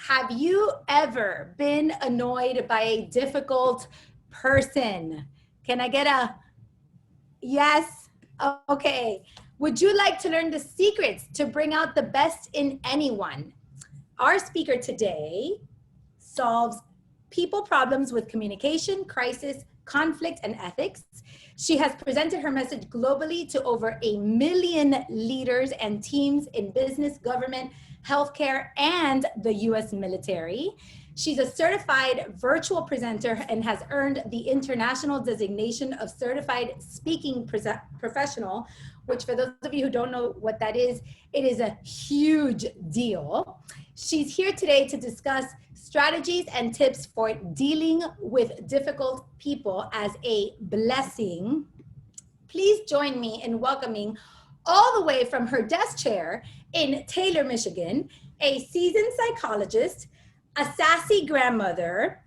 Have you ever been annoyed by a difficult person? Can I get a yes? Okay. Would you like to learn the secrets to bring out the best in anyone? Our speaker today solves people problems with communication, crisis, conflict, and ethics. She has presented her message globally to over 1 million leaders and teams in business, government, healthcare, and the US military. She's a certified virtual presenter and has earned the international designation of certified speaking professional, which for those of you who don't know what that is, it is a huge deal. She's here today to discuss strategies and tips for dealing with difficult people as a blessing. Please join me in welcoming all the way from her desk chair in Taylor, Michigan, a seasoned psychologist, a sassy grandmother,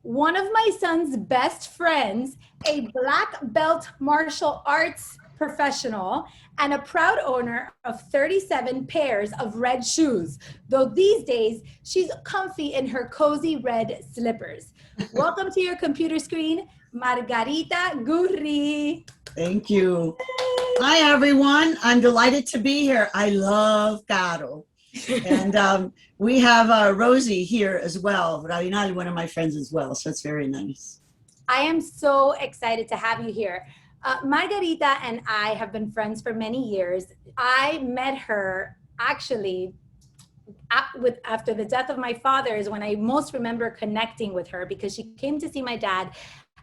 one of my son's best friends, a black belt martial arts professional, and a proud owner of 37 pairs of red shoes, though these days she's comfy in her cozy red slippers. Welcome to your computer screen, Margarita Gurri. Thank you. Hi, everyone. I'm delighted to be here. I love Caro. And we have Rosie here as well, Radinal, one of my friends as well, so it's very nice. I am so excited to have you here. Margarita and I have been friends for many years. I met her actually after the death of my father is when I most remember connecting with her, because she came to see my dad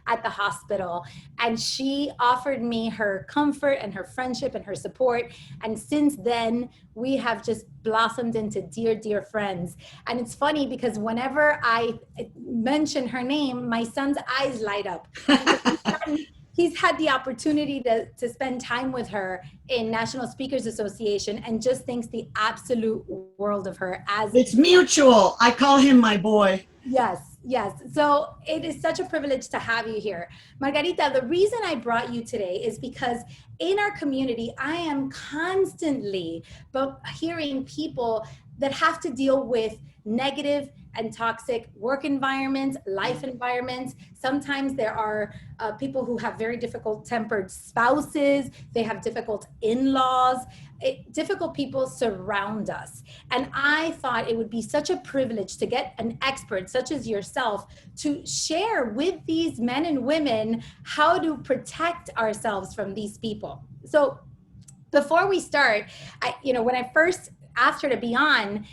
at the hospital and she offered me her comfort and her friendship and her support. And since then, we have just blossomed into dear, dear friends. And it's funny because whenever I mention her name, my son's eyes light up. He's had the opportunity to spend time with her in National Speakers Association and just thinks the absolute world of her. As it's mutual. I call him my boy. Yes, yes. So it is such a privilege to have you here. Margarita, the reason I brought you today is because in our community, I am constantly hearing people that have to deal with negative and toxic work environments, life environments. Sometimes there are people who have very difficult tempered spouses. They have difficult in-laws. Difficult people surround us. And I thought it would be such a privilege to get an expert such as yourself to share with these men and women how to protect ourselves from these people. So before we start, when I first asked her to be on,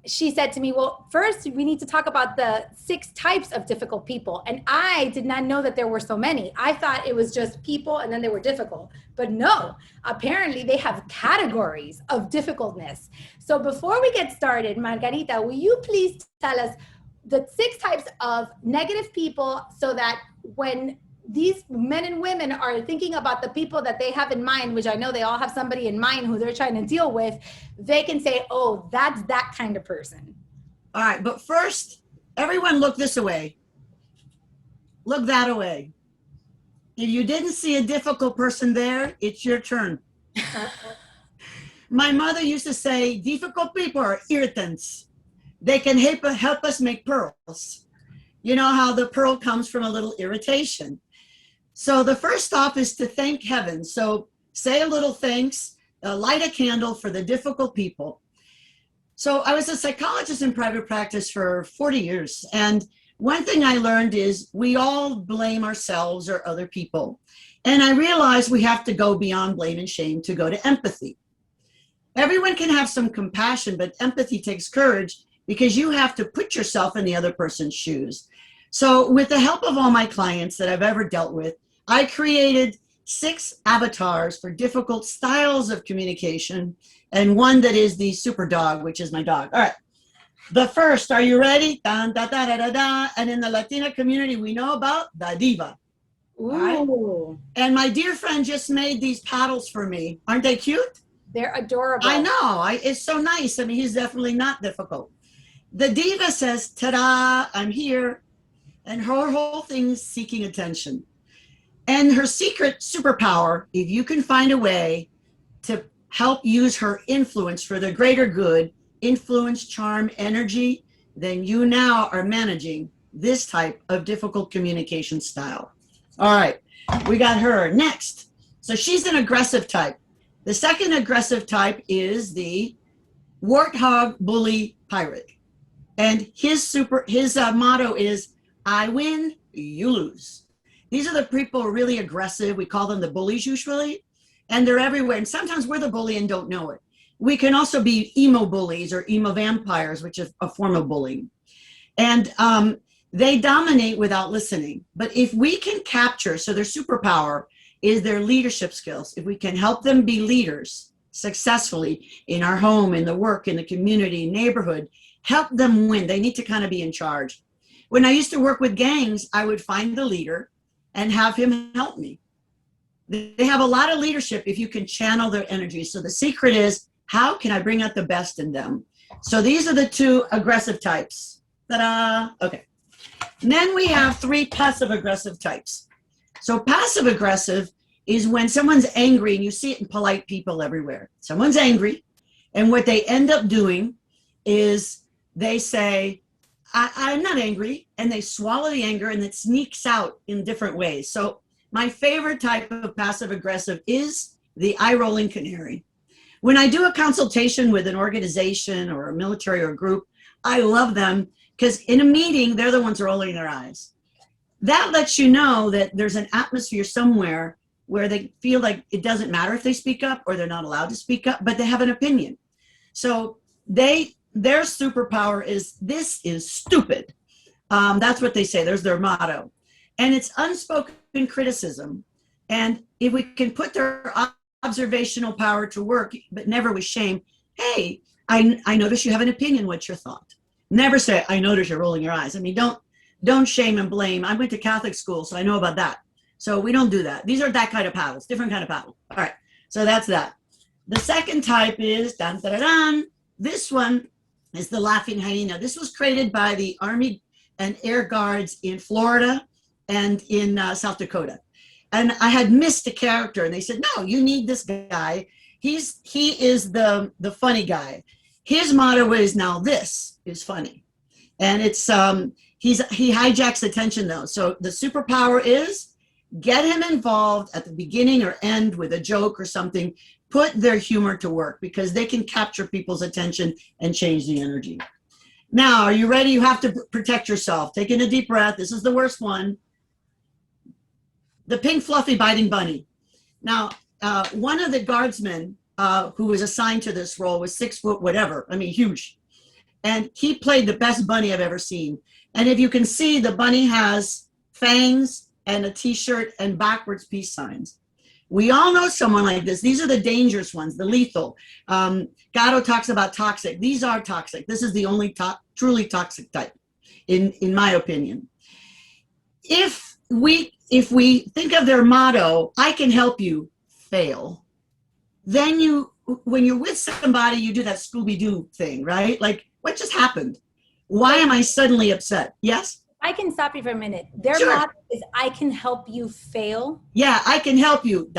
she said to me, well, first we need to talk about the 6 types of difficult people. And I did not know that there were so many. I thought it was just people and then they were difficult. But no, apparently they have categories of difficultness. So before we get started, Margarita, will you please tell us the 6 types of negative people so that when these men and women are thinking about the people that they have in mind, which I know they all have somebody in mind who they're trying to deal with, they can say, oh, that's that kind of person. All right, but first, everyone look this way. Look that way. If you didn't see a difficult person there, it's your turn. My mother used to say, difficult people are irritants. They can help us make pearls. You know how the pearl comes from a little irritation. So the first stop is to thank heaven. So say a little thanks, light a candle for the difficult people. So I was a psychologist in private practice for 40 years. And one thing I learned is we all blame ourselves or other people. And I realized we have to go beyond blame and shame to go to empathy. Everyone can have some compassion, but empathy takes courage because you have to put yourself in the other person's shoes. So with the help of all my clients that I've ever dealt with, I created 6 avatars for difficult styles of communication, and one that is the super dog, which is my dog. All right. The first, are you ready? Dun, da, da, da, da, da. And in the Latina community, we know about the diva. Ooh. Right? And my dear friend just made these paddles for me. Aren't they cute? They're adorable. I know. It's so nice. I mean, he's definitely not difficult. The diva says, ta-da, I'm here. And her whole thing is seeking attention. And her secret superpower, if you can find a way to help use her influence for the greater good, influence, charm, energy, then you now are managing this type of difficult communication style. All right, we got her next. So she's an aggressive type. The second aggressive type is the warthog bully pirate. And his motto is, I win, you lose. These are the people who are really aggressive. We call them the bullies usually, and they're everywhere. And sometimes we're the bully and don't know it. We can also be emo bullies or emo vampires, which is a form of bullying. And they dominate without listening. But if we can capture, so their superpower is their leadership skills. If we can help them be leaders successfully in our home, in the work, in the community, neighborhood, help them win. They need to kind of be in charge. When I used to work with gangs, I would find the leader and have him help me. They have a lot of leadership if you can channel their energy. So the secret is, how can I bring out the best in them? So these are the two aggressive types. Ta-da! Okay. And then we have 3 passive aggressive types. So passive aggressive is when someone's angry, and you see it in polite people everywhere. Someone's angry, and what they end up doing is they say, I'm not angry, and they swallow the anger, and it sneaks out in different ways. So my favorite type of passive aggressive is the eye-rolling canary. When I do a consultation with an organization or a military or a group, I love them because in a meeting, they're the ones rolling their eyes. That lets you know that there's an atmosphere somewhere where they feel like it doesn't matter if they speak up or they're not allowed to speak up, but they have an opinion. So their superpower is, this is stupid. That's what they say. There's their motto. And it's unspoken criticism. And if we can put their observational power to work, but never with shame, hey, I notice you have an opinion. What's your thought? Never say, I notice you're rolling your eyes. I mean, don't shame and blame. I went to Catholic school, so I know about that. So we don't do that. These are that kind of paddles, different kind of paddle. All right, so that's that. The second type is, dun, dun, dun, dun. This one is the laughing hyena. This was created by the Army and Air Guards in Florida and in South Dakota. And I had missed a character, and they said, no, you need this guy. He is the funny guy. His motto is, now this is funny. And it's he hijacks attention though. So the superpower is, get him involved at the beginning or end with a joke or something. Put their humor to work because they can capture people's attention and change the energy. Now, are you ready? You have to protect yourself. Take in a deep breath. This is the worst one. The pink fluffy biting bunny. Now, one of the guardsmen who was assigned to this role was 6 foot whatever. I mean, huge. And he played the best bunny I've ever seen. And if you can see, the bunny has fangs and a t-shirt and backwards peace signs. We all know someone like this. These are the dangerous ones, the lethal. Caro talks about toxic. These are toxic. This is the only truly toxic type, in my opinion. If we think of their motto, I can help you fail, then when you're with somebody, you do that Scooby-Doo thing, right? Like, what just happened? Why am I suddenly upset? Yes? I can stop you for a minute. Their Sure. motto is, I can help you fail. Yeah, I can help you, ...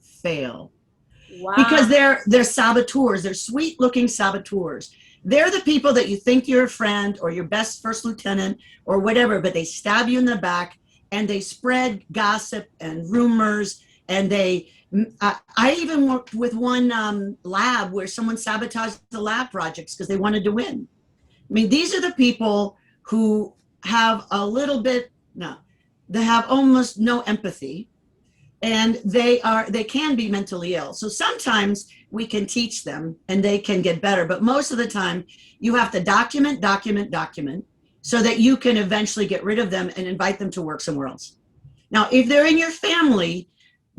fail. Wow. Because they're saboteurs. They're sweet-looking saboteurs. They're the people that you think you're a friend or your best first lieutenant or whatever, but they stab you in the back and they spread gossip and rumors. And I even worked with one lab where someone sabotaged the lab projects because they wanted to win. I mean, these are the people who have a little bit, they have almost no empathy, and they can be mentally ill. So sometimes we can teach them and they can get better, but most of the time you have to document so that you can eventually get rid of them and invite them to work somewhere else. Now, if they're in your family,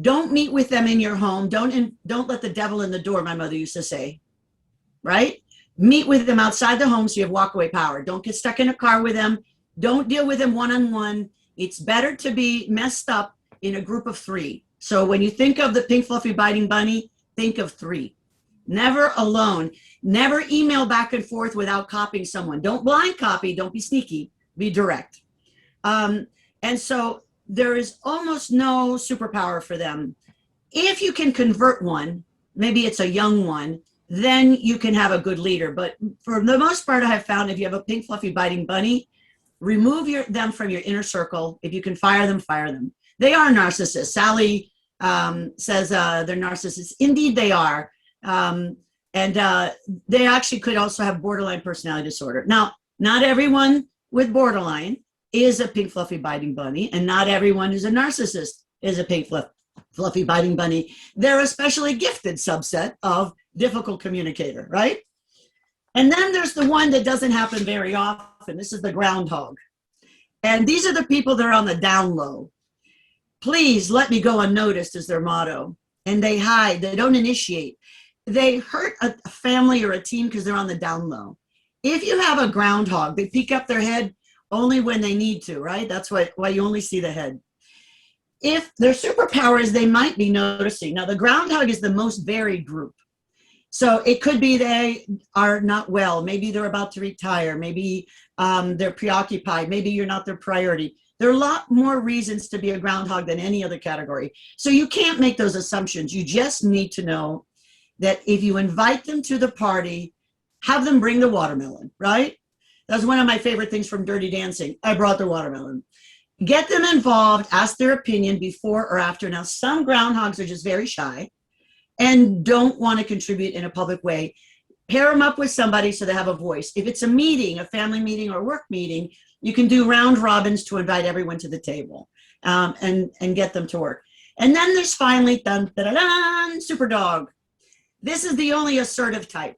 don't meet with them in your home. Don't let the devil in the door, my mother used to say, right? Meet with them outside the home so you have walkaway power. Don't get stuck in a car with them. Don't deal with them one-on-one. It's better to be messed up in a group of 3. So when you think of the pink fluffy biting bunny, think of 3. Never alone. Never email back and forth without copying someone. Don't blind copy. Don't be sneaky. Be direct. And so there is almost no superpower for them. If you can convert one, maybe it's a young one, then you can have a good leader. But for the most part, I have found if you have a pink, fluffy, biting bunny, remove them from your inner circle. If you can fire them, fire them. They are narcissists. Sally says they're narcissists. Indeed, they are. And they actually could also have borderline personality disorder. Now, not everyone with borderline is a pink, fluffy, biting bunny, and not everyone who's a narcissist is a pink, fluffy, biting bunny. They're a specially gifted subset of difficult communicator, right? And then there's the one that doesn't happen very often. This is the groundhog. And these are the people that are on the down low. Please let me go unnoticed is their motto. And they hide, they don't initiate. They hurt a family or a team because they're on the down low. If you have a groundhog, they peek up their head only when they need to, right? That's why you only see the head. If their superpower is they might be noticing. Now, the groundhog is the most varied group. So it could be they are not well. Maybe they're about to retire. Maybe they're preoccupied. Maybe you're not their priority. There are a lot more reasons to be a groundhog than any other category. So you can't make those assumptions. You just need to know that if you invite them to the party, have them bring the watermelon, right? That's one of my favorite things from Dirty Dancing. I brought the watermelon. Get them involved, ask their opinion before or after. Now, some groundhogs are just very shy and don't want to contribute in a public way. Pair them up with somebody so they have a voice. If it's a meeting, a family meeting or work meeting, you can do round robins to invite everyone to the table and get them to work. And then there's finally, dun, dun, dun, dun, super dog. This is the only assertive type,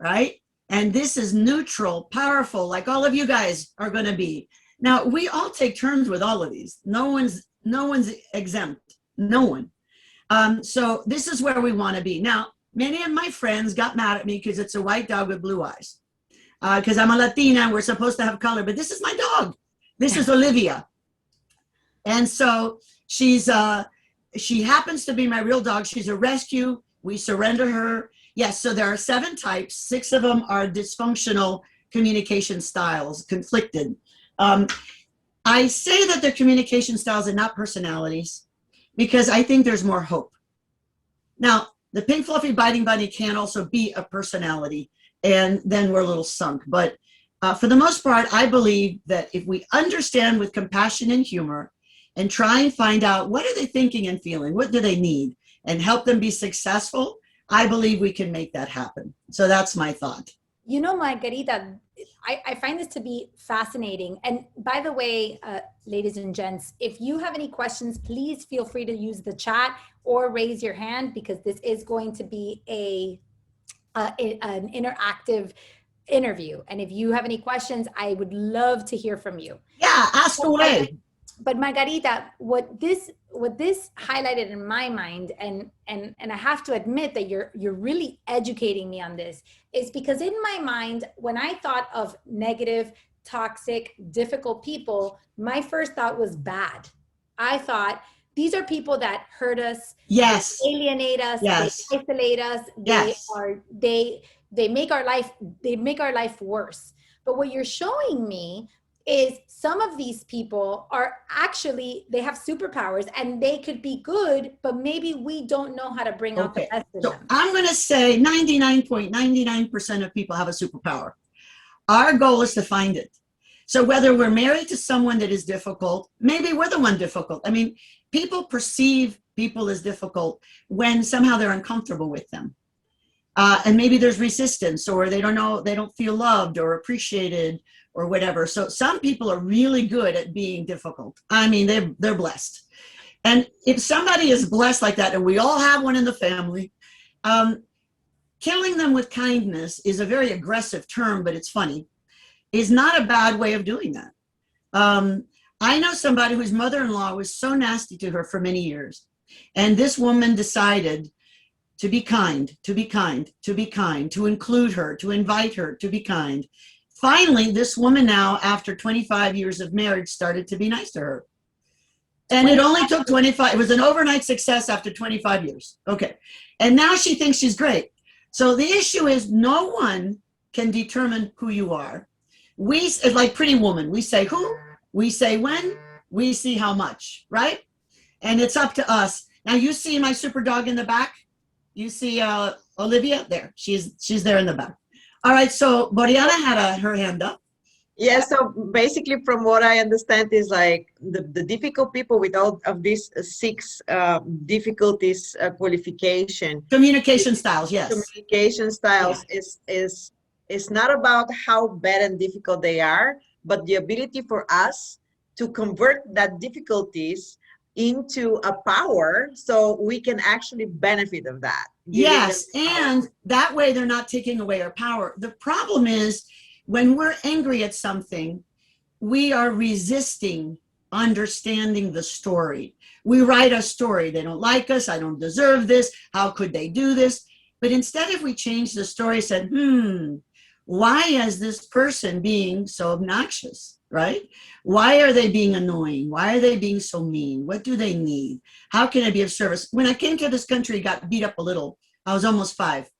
right? And this is neutral, powerful, like all of you guys are going to be. Now, we all take turns with all of these. No one's exempt. No one. So this is where we want to be. Now, many of my friends got mad at me because it's a white dog with blue eyes. Because I'm a Latina and we're supposed to have color, but this is my dog. This is Olivia. And so she happens to be my real dog. She's a rescue. We surrender her. Yes, so there are 7 types. 6 of them are dysfunctional communication styles, conflicted. I say that they're communication styles and not personalities because I think there's more hope. Now, the pink fluffy biting bunny can also be a personality, and then we're a little sunk. But for the most part, I believe that if we understand with compassion and humor and try and find out what are they thinking and feeling, what do they need, and help them be successful, I believe we can make that happen. So that's my thought. You know, Margarita, I find this to be fascinating. And by the way, ladies and gents, if you have any questions, please feel free to use the chat or raise your hand because this is going to be an interactive interview. And if you have any questions, I would love to hear from you. Yeah, ask away. But Margarita, what this highlighted in my mind, and I have to admit that you're really educating me on this, is because in my mind, when I thought of negative, toxic, difficult people, my first thought was bad. I thought these are people that hurt us, yes, they alienate us, yes, they isolate us, yes, they make our life worse. But what you're showing me is some of these people are actually, they have superpowers and they could be good, but maybe we don't know how to bring out the best in them. I'm going to say 99.99% of people have a superpower. Our goal is to find it. So whether we're married to someone that is difficult, maybe we're the one difficult. I mean, people perceive people as difficult when somehow they're uncomfortable with them. And maybe there's resistance, or they don't feel loved or appreciated or whatever. So some people are really good at being difficult. I mean, they're blessed. And if somebody is blessed like that, and we all have one in the family, killing them with kindness is a very aggressive term, but it's funny, is not a bad way of doing that. I know somebody whose mother-in-law was so nasty to her for many years. And this woman decided to be kind, to be kind, to be kind, to include her, to invite her, to be kind. Finally, this woman now, after 25 years of marriage, started to be nice to her. And it only took 25, it was an overnight success after 25 years. Okay. And now she thinks she's great. So the issue is no one can determine who you are. It's like Pretty Woman. We say who, we say when, we see how much, right? And it's up to us. Now you see my super dog in the back? You see Olivia, there. She's there in the back. All right, so Boriana had her hand up. Yeah, so basically from what I understand is like the difficult people with all of these six difficulties qualification. Communication styles, yes. Communication styles is not about how bad and difficult they are, but the ability for us to convert that difficulties into a power so we can actually benefit of that. Yes, and that way they're not taking away our power. The problem is when we're angry at something, we are resisting understanding the story. We write a story. They don't like us. I don't deserve this. How could they do this? But instead, if we change the story, said, why is this person being so obnoxious, right? Why are they being annoying? Why are they being so mean? What do they need? How can I be of service? When I came to this country, got beat up a little. I was almost 5.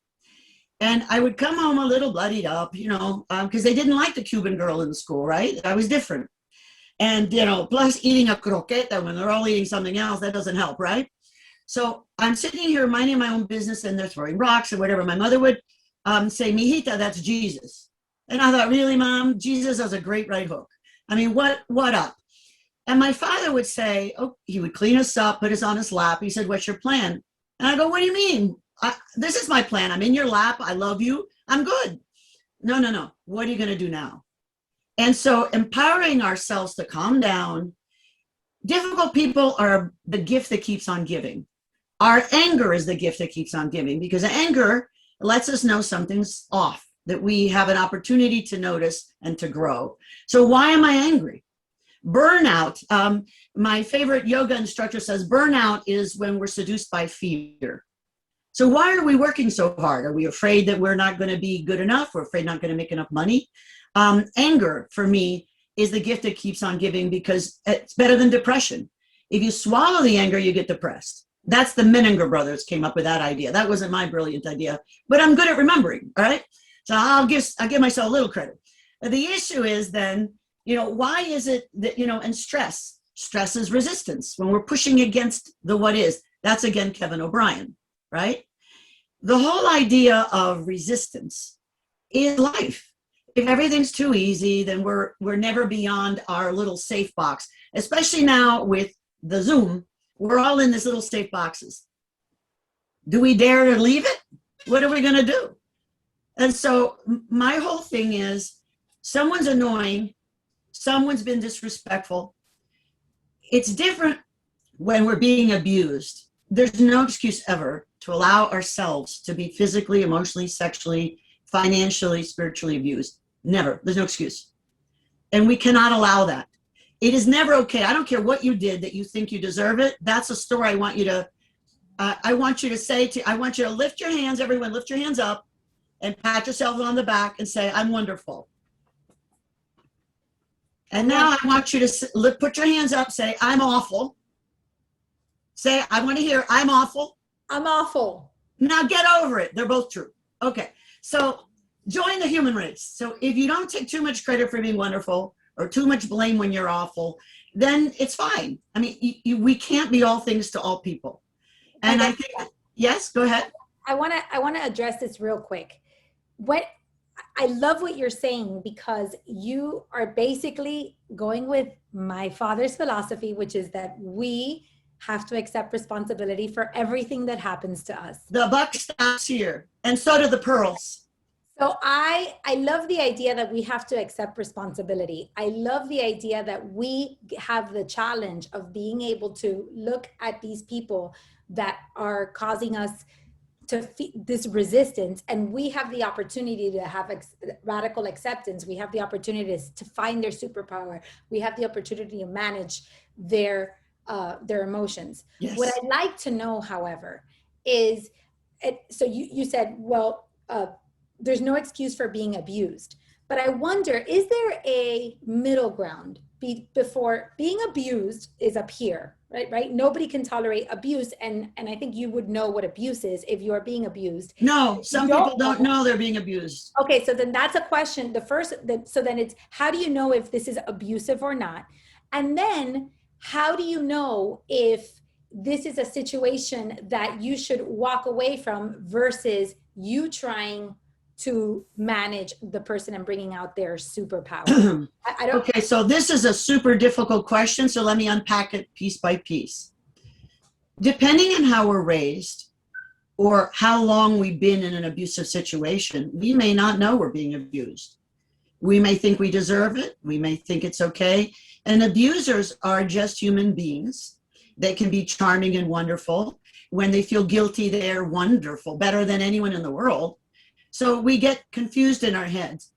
And I would come home a little bloodied up, because they didn't like the Cuban girl in the school, right? I was different. And, plus eating a croqueta when they're all eating something else, that doesn't help, right? So I'm sitting here minding my own business and they're throwing rocks and whatever. My mother would say, mijita, that's Jesus. And I thought, really, Mom? Jesus has a great right hook. I mean, what up? And my father would say, he would clean us up, put us on his lap. He said, what's your plan? And I go, what do you mean? This is my plan. I'm in your lap. I love you. I'm good. No. What are you going to do now? And so empowering ourselves to calm down. Difficult people are the gift that keeps on giving. Our anger is the gift that keeps on giving, because anger lets us know something's off, that we have an opportunity to notice and to grow. So why am I angry? Burnout. My favorite yoga instructor says burnout is when we're seduced by fear. So why are we working so hard? Are we afraid that we're not going to be good enough? We're afraid not going to make enough money? Anger, for me, is the gift that keeps on giving, because it's better than depression. If you swallow the anger, you get depressed. That's the Menninger brothers came up with that idea. That wasn't my brilliant idea, but I'm good at remembering, all right? So I'll give myself a little credit. The issue is then, why is it that, and stress is resistance. When we're pushing against the what is, that's again Kevin O'Brien, right? The whole idea of resistance is life. If everything's too easy, then we're never beyond our little safe box, especially now with the Zoom. We're all in this little safe boxes. Do we dare to leave it? What are we going to do? And so my whole thing is, someone's annoying, someone's been disrespectful. It's different when we're being abused. There's no excuse ever to allow ourselves to be physically, emotionally, sexually, financially, spiritually abused. Never. There's no excuse. And we cannot allow that. It is never okay. I don't care what you did that you think you deserve it. That's a story I want you to say I want you to lift your hands, everyone lift your hands up and pat yourself on the back and say, I'm wonderful. And now I want you to put your hands up, say, I'm awful. Say, I want to hear, I'm awful. I'm awful. Now get over it. They're both true. Okay. So join the human race. So if you don't take too much credit for being wonderful or too much blame when you're awful, then it's fine. I mean, we can't be all things to all people. And I think, yes, go ahead. I want to address this real quick. I love what you're saying, because you are basically going with my father's philosophy, which is that we have to accept responsibility for everything that happens to us. The buck stops here, and so do the pearls. So I love the idea that we have to accept responsibility. I love the idea that we have the challenge of being able to look at these people that are causing us to this resistance, and we have the opportunity to have radical acceptance. We have the opportunity to find their superpower. We have the opportunity to manage their emotions. Yes. What I'd like to know, however, is, so you said, well, there's no excuse for being abused, but I wonder, is there a middle ground before being abused is up here, right? Nobody can tolerate abuse. And I think you would know what abuse is if you are being abused. No, some people don't know they're being abused. Okay, so then that's a question. So then it's, how do you know if this is abusive or not? And then how do you know if this is a situation that you should walk away from versus you trying to manage the person and bringing out their superpower? I don't. Okay, so this is a super difficult question, so let me unpack it piece by piece. Depending on how we're raised or how long we've been in an abusive situation, we may not know we're being abused. We may think we deserve it. We may think it's okay. And abusers are just human beings. They can be charming and wonderful. When they feel guilty, they're wonderful, better than anyone in the world. So we get confused in our heads.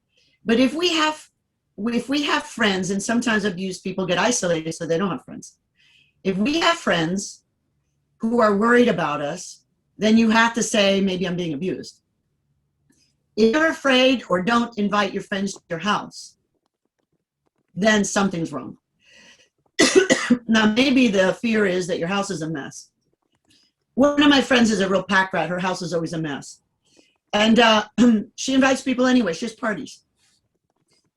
But if we have friends, and sometimes abused people get isolated so they don't have friends. If we have friends who are worried about us, then you have to say, maybe I'm being abused. If you're afraid or don't invite your friends to your house, then something's wrong. Now, maybe the fear is that your house is a mess. One of my friends is a real pack rat. Her house is always a mess. And she invites people anyway. She has parties.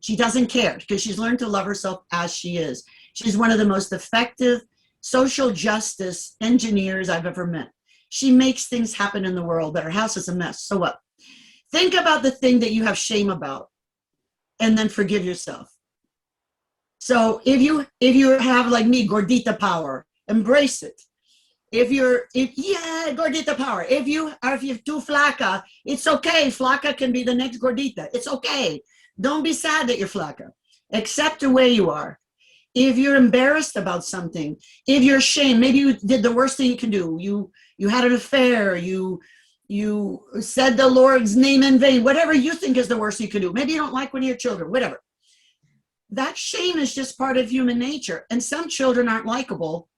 She doesn't care because she's learned to love herself as she is. She's one of the most effective social justice engineers I've ever met. She makes things happen in the world, but her house is a mess. So what? Think about the thing that you have shame about and then forgive yourself. So if you have, like me, gordita power, embrace it. Yeah, gordita power. If you're too flaca, it's okay. Flaca can be the next gordita. It's okay. Don't be sad that you're flaca. Accept the way you are. If you're embarrassed about something, if you're ashamed, maybe you did the worst thing you can do. You had an affair. You said the Lord's name in vain. Whatever you think is the worst you can do. Maybe you don't like one of your children. Whatever. That shame is just part of human nature. And some children aren't likable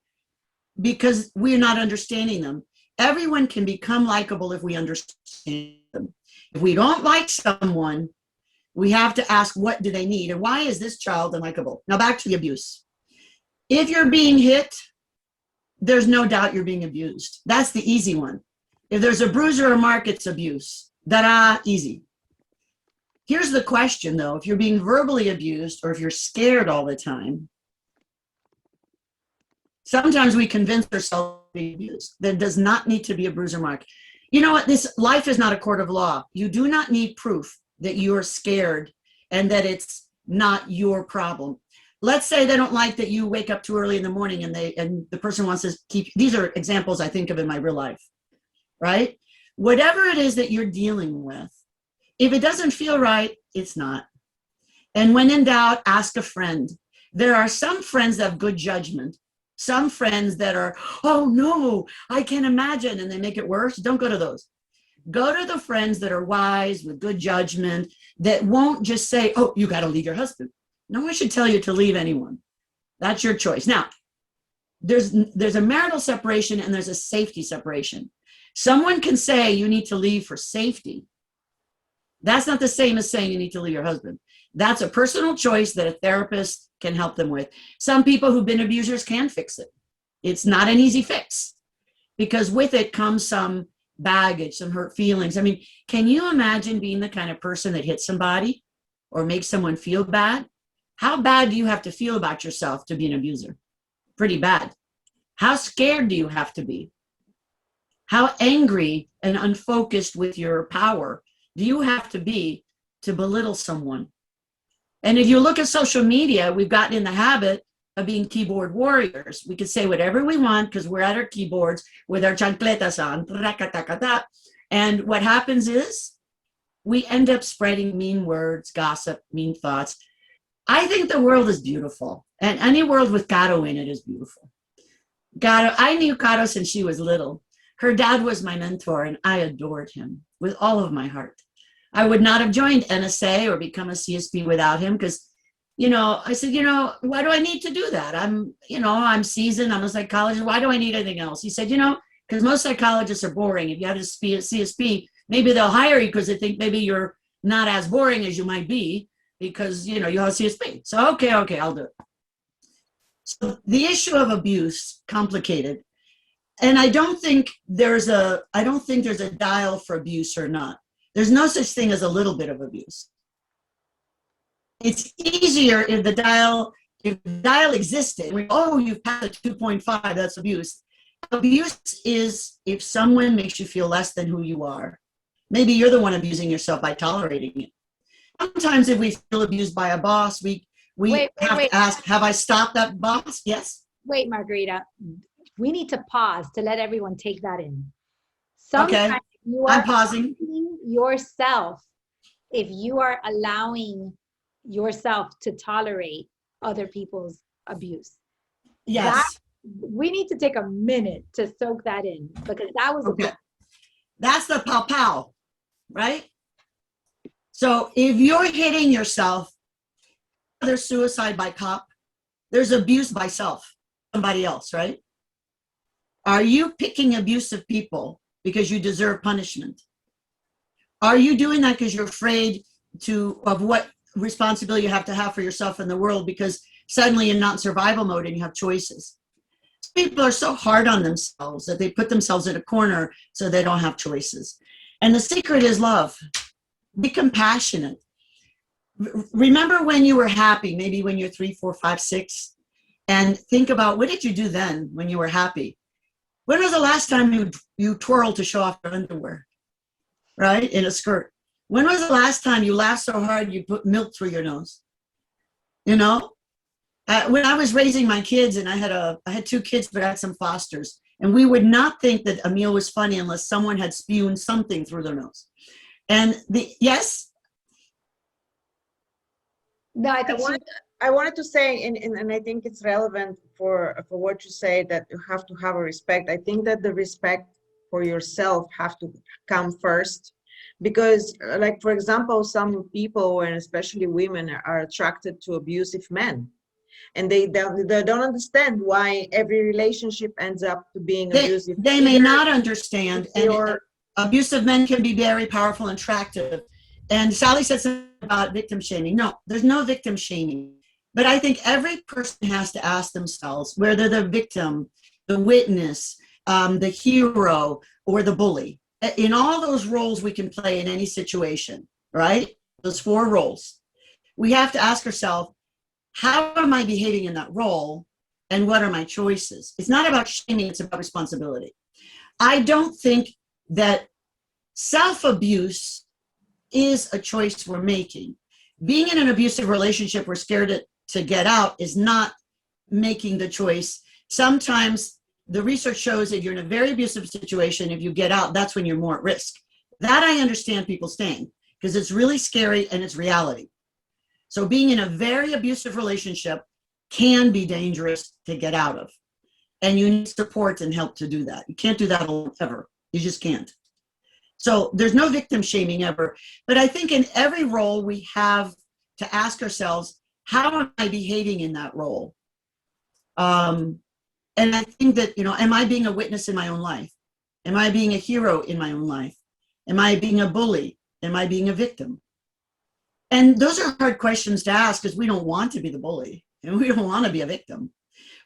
because we're not understanding them. Everyone can become likable if we understand them. If we don't like someone, we have to ask, what do they need? And why is this child unlikable? Now back to the abuse. If you're being hit, there's no doubt you're being abused. That's the easy one. If there's a bruise or a mark, it's abuse. Da-da, easy. Here's the question, though. If you're being verbally abused or if you're scared all the time, sometimes we convince ourselves to be abused. There does not need to be a bruise or mark. You know what? This life is not a court of law. You do not need proof that you're scared and that it's not your problem. Let's say they don't like that you wake up too early in the morning and the person wants to keep, these are examples I think of in my real life, right? Whatever it is that you're dealing with, if it doesn't feel right, it's not. And when in doubt, ask a friend. There are some friends that have good judgment. Some friends that are, oh no, I can't imagine, and they make it worse. Don't go to those. Go to the friends that are wise, with good judgment, that won't just say, oh, you got to leave your husband. No one should tell you to leave anyone. That's your choice. Now, there's a marital separation and there's a safety separation. Someone can say you need to leave for safety. That's not the same as saying you need to leave your husband. That's a personal choice that a therapist can help them with. Some people who've been abusers can fix it. It's not an easy fix because with it comes some baggage, some hurt feelings. I mean, can you imagine being the kind of person that hits somebody or makes someone feel bad? How bad do you have to feel about yourself to be an abuser? Pretty bad. How scared do you have to be? How angry and unfocused with your power do you have to be to belittle someone? And if you look at social media, we've gotten in the habit of being keyboard warriors. We can say whatever we want because we're at our keyboards with our chancletas on. And what happens is we end up spreading mean words, gossip, mean thoughts. I think the world is beautiful. And any world with Caro in it is beautiful. Caro, I knew Caro since she was little. Her dad was my mentor and I adored him with all of my heart. I would not have joined NSA or become a CSP without him because, I said, why do I need to do that? I'm seasoned. I'm a psychologist. Why do I need anything else? He said, because most psychologists are boring. If you have a CSP, maybe they'll hire you because they think maybe you're not as boring as you might be because, you have a CSP. So, okay, I'll do it. So the issue of abuse, complicated. And I don't think there's a dial for abuse or not. There's no such thing as a little bit of abuse. It's easier if the dial existed. You've passed a 2.5, that's abuse. Abuse is if someone makes you feel less than who you are. Maybe you're the one abusing yourself by tolerating it. Sometimes if we feel abused by a boss, we have to ask, have I stopped that boss? Yes. Wait, Margarita. We need to pause to let everyone take that in. Okay. Sometimes you I'm are pausing. yourself, if you are allowing yourself to tolerate other people's abuse. That Yes. we need to take a minute to soak that in, because that was Okay. That's the pow pow, right? So if you're hitting yourself, there's suicide by cop, there's abuse by self, somebody else, right? Are you picking abusive people because you deserve punishment? Are you doing that because you're afraid of what responsibility you have to have for yourself in the world, because suddenly you're not in survival mode and you have choices? People are so hard on themselves that they put themselves in a corner so they don't have choices. And the secret is love. Be compassionate. Remember when you were happy, maybe when you're 3, 4, 5, 6, and think about, what did you do then when you were happy? When was the last time you twirled to show off your underwear, right, in a skirt? When was the last time you laughed so hard you put milk through your nose? You know, when I was raising my kids, and I had 2 kids, but I had some fosters, and we would not think that a meal was funny unless someone had spewed something through their nose. And yes. No, I think I wanted to say, and I think it's relevant for what you say, that you have to have a respect. I think that the respect for yourself have to come first, because like, for example, some people, and especially women, are attracted to abusive men, and they don't understand why every relationship ends up to being abusive. They may not understand, and abusive men can be very powerful and attractive. And Sally said something about victim shaming. No, there's no victim shaming. But I think every person has to ask themselves whether they're the victim, the witness, the hero, or the bully. In all those roles we can play in any situation, right? Those 4 roles. We have to ask ourselves, how am I behaving in that role? And what are my choices? It's not about shaming, it's about responsibility. I don't think that self-abuse is a choice we're making. Being in an abusive relationship we're scared to get out is not making the choice. Sometimes the research shows that you're in a very abusive situation, if you get out, that's when you're more at risk. That I understand people staying, because it's really scary and it's reality. So being in a very abusive relationship can be dangerous to get out of. And you need support and help to do that. You can't do that alone ever. You just can't. So there's no victim shaming ever. But I think in every role we have to ask ourselves, how am I behaving in that role? And I think that, am I being a witness in my own life? Am I being a hero in my own life? Am I being a bully? Am I being a victim? And those are hard questions to ask, because we don't want to be the bully and we don't want to be a victim.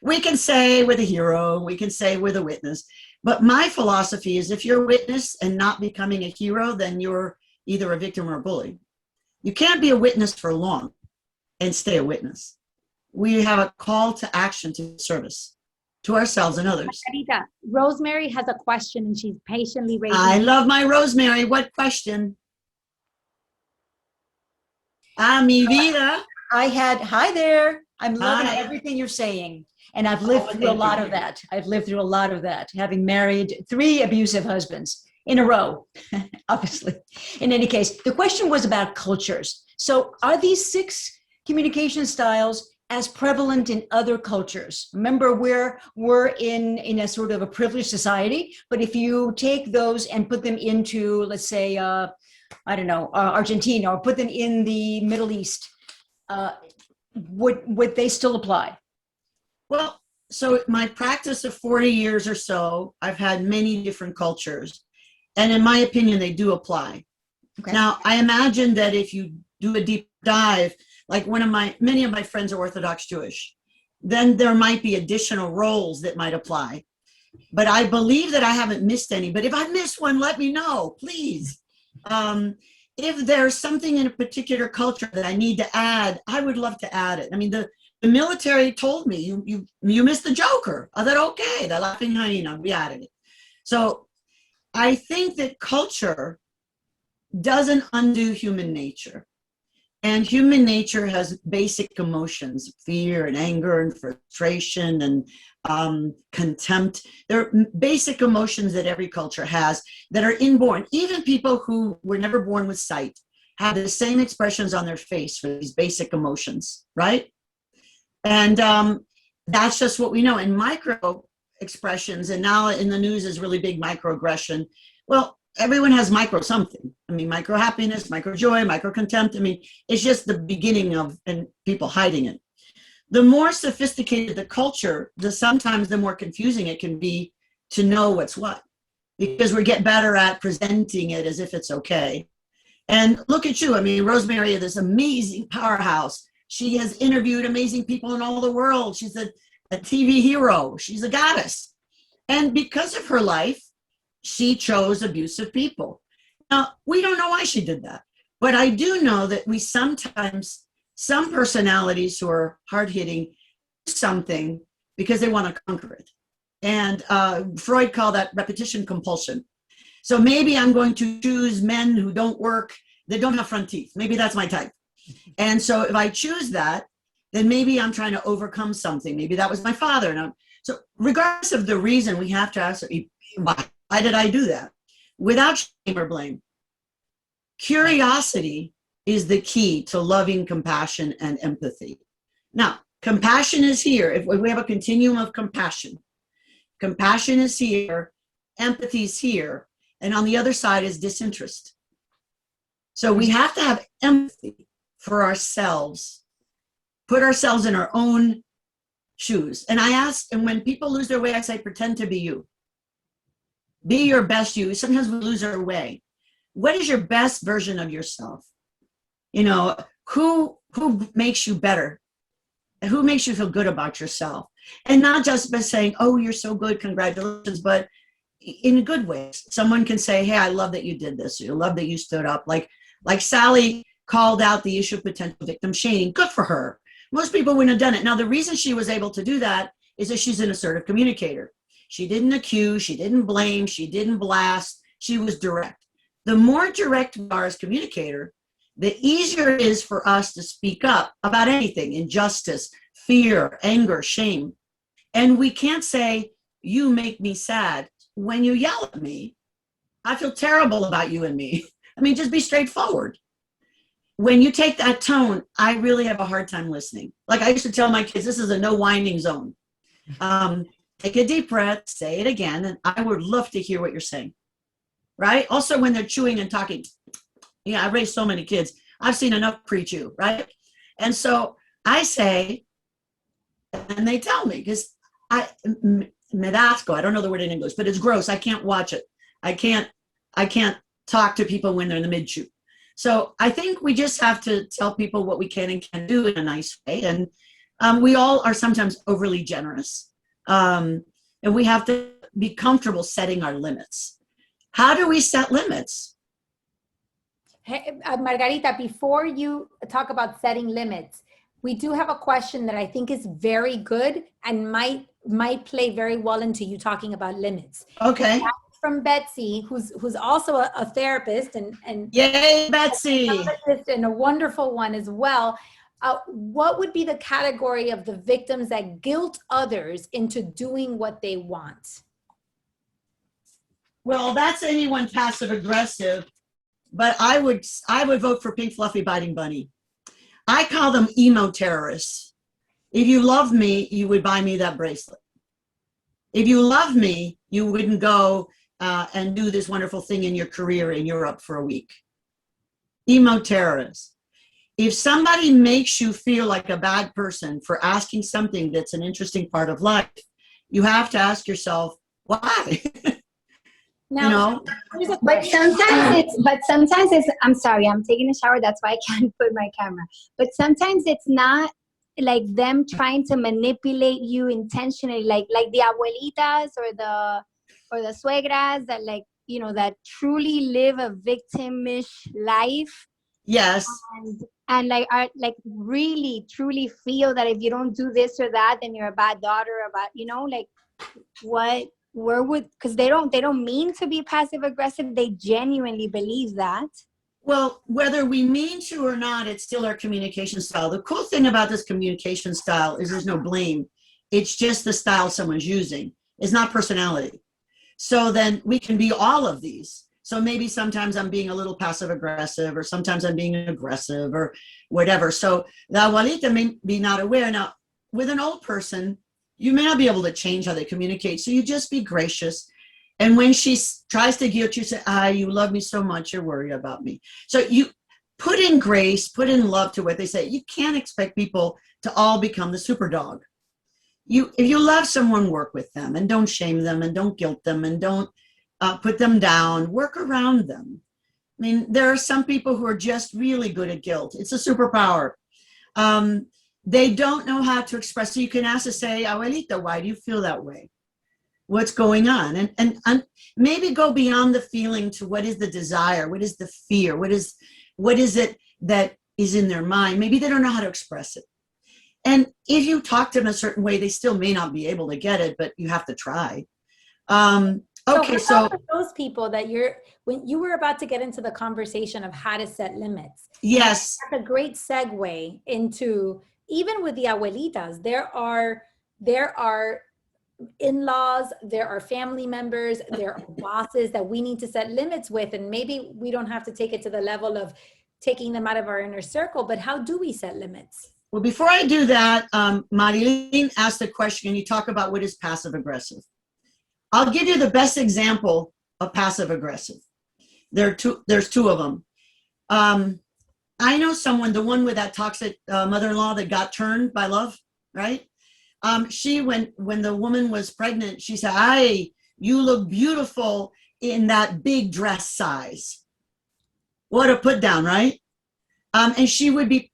We can say we're the hero, we can say we're the witness. But my philosophy is, if you're a witness and not becoming a hero, then you're either a victim or a bully. You can't be a witness for long and stay a witness. We have a call to action, to service, to ourselves and others. Margarita, Rosemary has a question and she's patiently raising. I love my Rosemary. What question? Mi vida. Hi there. I'm loving Hi. everything you're saying. And I've lived through a lot of that. I've lived through a lot of that, having married 3 abusive husbands in a row, obviously. In any case, the question was about cultures. So are these 6 communication styles as prevalent in other cultures? Remember, we're in a sort of a privileged society, but if you take those and put them into, let's say, I don't know, Argentina, or put them in the Middle East, would they still apply? Well, so my practice of 40 years or so, I've had many different cultures. And in my opinion, they do apply. Okay. Now, I imagine that if you do a deep dive, like many of my friends are Orthodox Jewish, then there might be additional roles that might apply. But I believe that I haven't missed any. But if I missed one, let me know, please. If there's something in a particular culture that I need to add, I would love to add it. I mean, the military told me, you missed the Joker. I thought, okay, the laughing hyena, we added it. So I think that culture doesn't undo human nature. And human nature has basic emotions, fear and anger and frustration and contempt. There are basic emotions that every culture has that are inborn. Even people who were never born with sight have the same expressions on their face for these basic emotions, right? And that's just what we know. And micro expressions, and now in the news is really big microaggression. Well, everyone has micro something. I mean, micro happiness, micro joy, micro contempt. I mean, it's just the beginning of, and people hiding it. The more sophisticated the culture, sometimes the more confusing it can be to know what's what, because we get better at presenting it as if it's okay. And look at you. I mean, Rosemary, this amazing powerhouse. She has interviewed amazing people in all the world. She's a TV hero. She's a goddess. And because of her life, she chose abusive people. Now, we don't know why she did that, but I do know that we sometimes, some personalities who are hard-hitting, do something because they want to conquer it. And Freud called that repetition compulsion. So maybe I'm going to choose men who don't work, that don't have front teeth. Maybe that's my type. And so if I choose that, then maybe I'm trying to overcome something. Maybe that was my father. So regardless of the reason, we have to ask, why did I do that? Without shame or blame. Curiosity is the key to loving compassion and empathy. Now, compassion is here. If we have a continuum of compassion, compassion is here, empathy is here, and on the other side is disinterest. So we have to have empathy for ourselves, put ourselves in our own shoes. And I ask, and when people lose their way, I say, pretend to be you. Be your best you. Sometimes we lose our way. What is your best version of yourself? You know, who makes you better? Who makes you feel good about yourself? And not just by saying, oh, you're so good, congratulations, but in good ways. Someone can say, hey, I love that you did this. I love that you stood up. Like Sally called out the issue of potential victim shaming. Good for her. Most people wouldn't have done it. Now, the reason she was able to do that is that she's an assertive communicator. She didn't accuse, she didn't blame, she didn't blast, she was direct. The more direct we are as communicator, the easier it is for us to speak up about anything, injustice, fear, anger, shame. And we can't say, you make me sad. When you yell at me, I feel terrible about you and me. I mean, just be straightforward. When you take that tone, I really have a hard time listening. Like I used to tell my kids, this is a no whining zone. Take a deep breath, say it again, and I would love to hear what you're saying, right? Also, when they're chewing and talking, I raised so many kids. I've seen enough pre-chew, right? And so I say, and they tell me, because me da asco, I don't know the word in English, but it's gross. I can't watch it. I can't talk to people when they're in the mid-chew. So I think we just have to tell people what we can and can't do in a nice way. And we all are sometimes overly generous. And we have to be comfortable setting our limits. How do we set limits? Hey, Margarita, before you talk about setting limits, we do have a question that I think is very good and might play very well into you talking about limits. Okay. That's from Betsy, who's also a therapist and yay, Betsy, and a wonderful one as well. What would be the category of the victims that guilt others into doing what they want? Well, that's anyone passive aggressive, but I would vote for Pink Fluffy Biting Bunny. I call them emo terrorists. If you love me, you would buy me that bracelet. If you love me, you wouldn't go and do this wonderful thing in your career in Europe for a week. Emo terrorists. If somebody makes you feel like a bad person for asking something that's an interesting part of life, you have to ask yourself, why? Now, but sometimes it's, I'm sorry, I'm taking a shower, that's why I can't put my camera. But sometimes it's not like them trying to manipulate you intentionally, like the abuelitas or the suegras that that truly live a victimish life. Yes. And are really truly feel that if you don't do this or that, then you're a bad daughter, where would, because they don't mean to be passive aggressive, they genuinely believe that. Well, whether we mean to or not, it's still our communication style. The cool thing about this communication style is there's no blame. It's just the style someone's using. It's not personality. So then we can be all of these. So maybe sometimes I'm being a little passive aggressive, or sometimes I'm being aggressive, or whatever. So the abuelita may be not aware. Now, with an old person, you may not be able to change how they communicate. So you just be gracious. And when she tries to guilt you, say, you love me so much, you're worried about me. So you put in grace, put in love to what they say. You can't expect people to all become the super dog. If you love someone, work with them, and don't shame them, and don't guilt them, and don't put them down. Work around them. I mean, there are some people who are just really good at guilt. It's a superpower. They don't know how to express. So you can ask to say, abuelita, why do you feel that way? What's going on? And maybe go beyond the feeling to what is the desire? What is the fear? What is it that is in their mind? Maybe they don't know how to express it. And if you talk to them a certain way, they still may not be able to get it, but you have to try. Okay, so for those people that when you were about to get into the conversation of how to set limits. Yes, that's a great segue into, even with the abuelitas, there are in-laws, there are family members, there are bosses that we need to set limits with, and maybe we don't have to take it to the level of taking them out of our inner circle, but how do we set limits? Well, before I do that, Marilyn asked the question, and you talk about what is passive aggressive. I'll give you the best example of passive aggressive. There's two of them. I know someone, the one with that toxic mother-in-law that got turned by love, right? She, when the woman was pregnant, she said, you look beautiful in that big dress size. What a put down, right? And she would be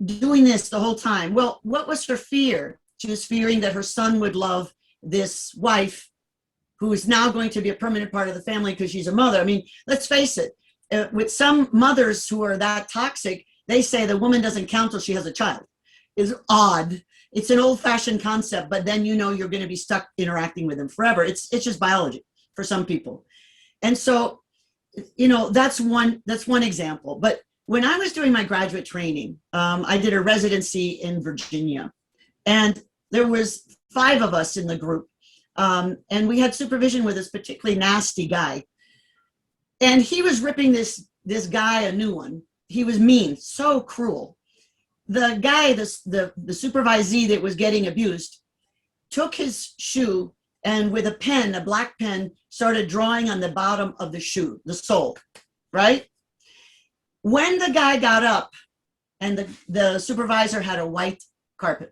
doing this the whole time. Well, what was her fear? She was fearing that her son would love this wife who is now going to be a permanent part of the family because she's a mother. I mean, let's face it, with some mothers who are that toxic, they say the woman doesn't count till she has a child. It's odd. It's an old-fashioned concept, but then you know you're going to be stuck interacting with them forever. It's just biology for some people. And so, you know, that's one example. But when I was doing my graduate training, I did a residency in Virginia, and there was 5 of us in the group. And we had supervision with this particularly nasty guy. And he was ripping this guy a new one. He was mean, so cruel. The guy, the supervisee that was getting abused, took his shoe and with a pen, a black pen, started drawing on the bottom of the shoe, the sole, right? When the guy got up, and the supervisor had a white carpet.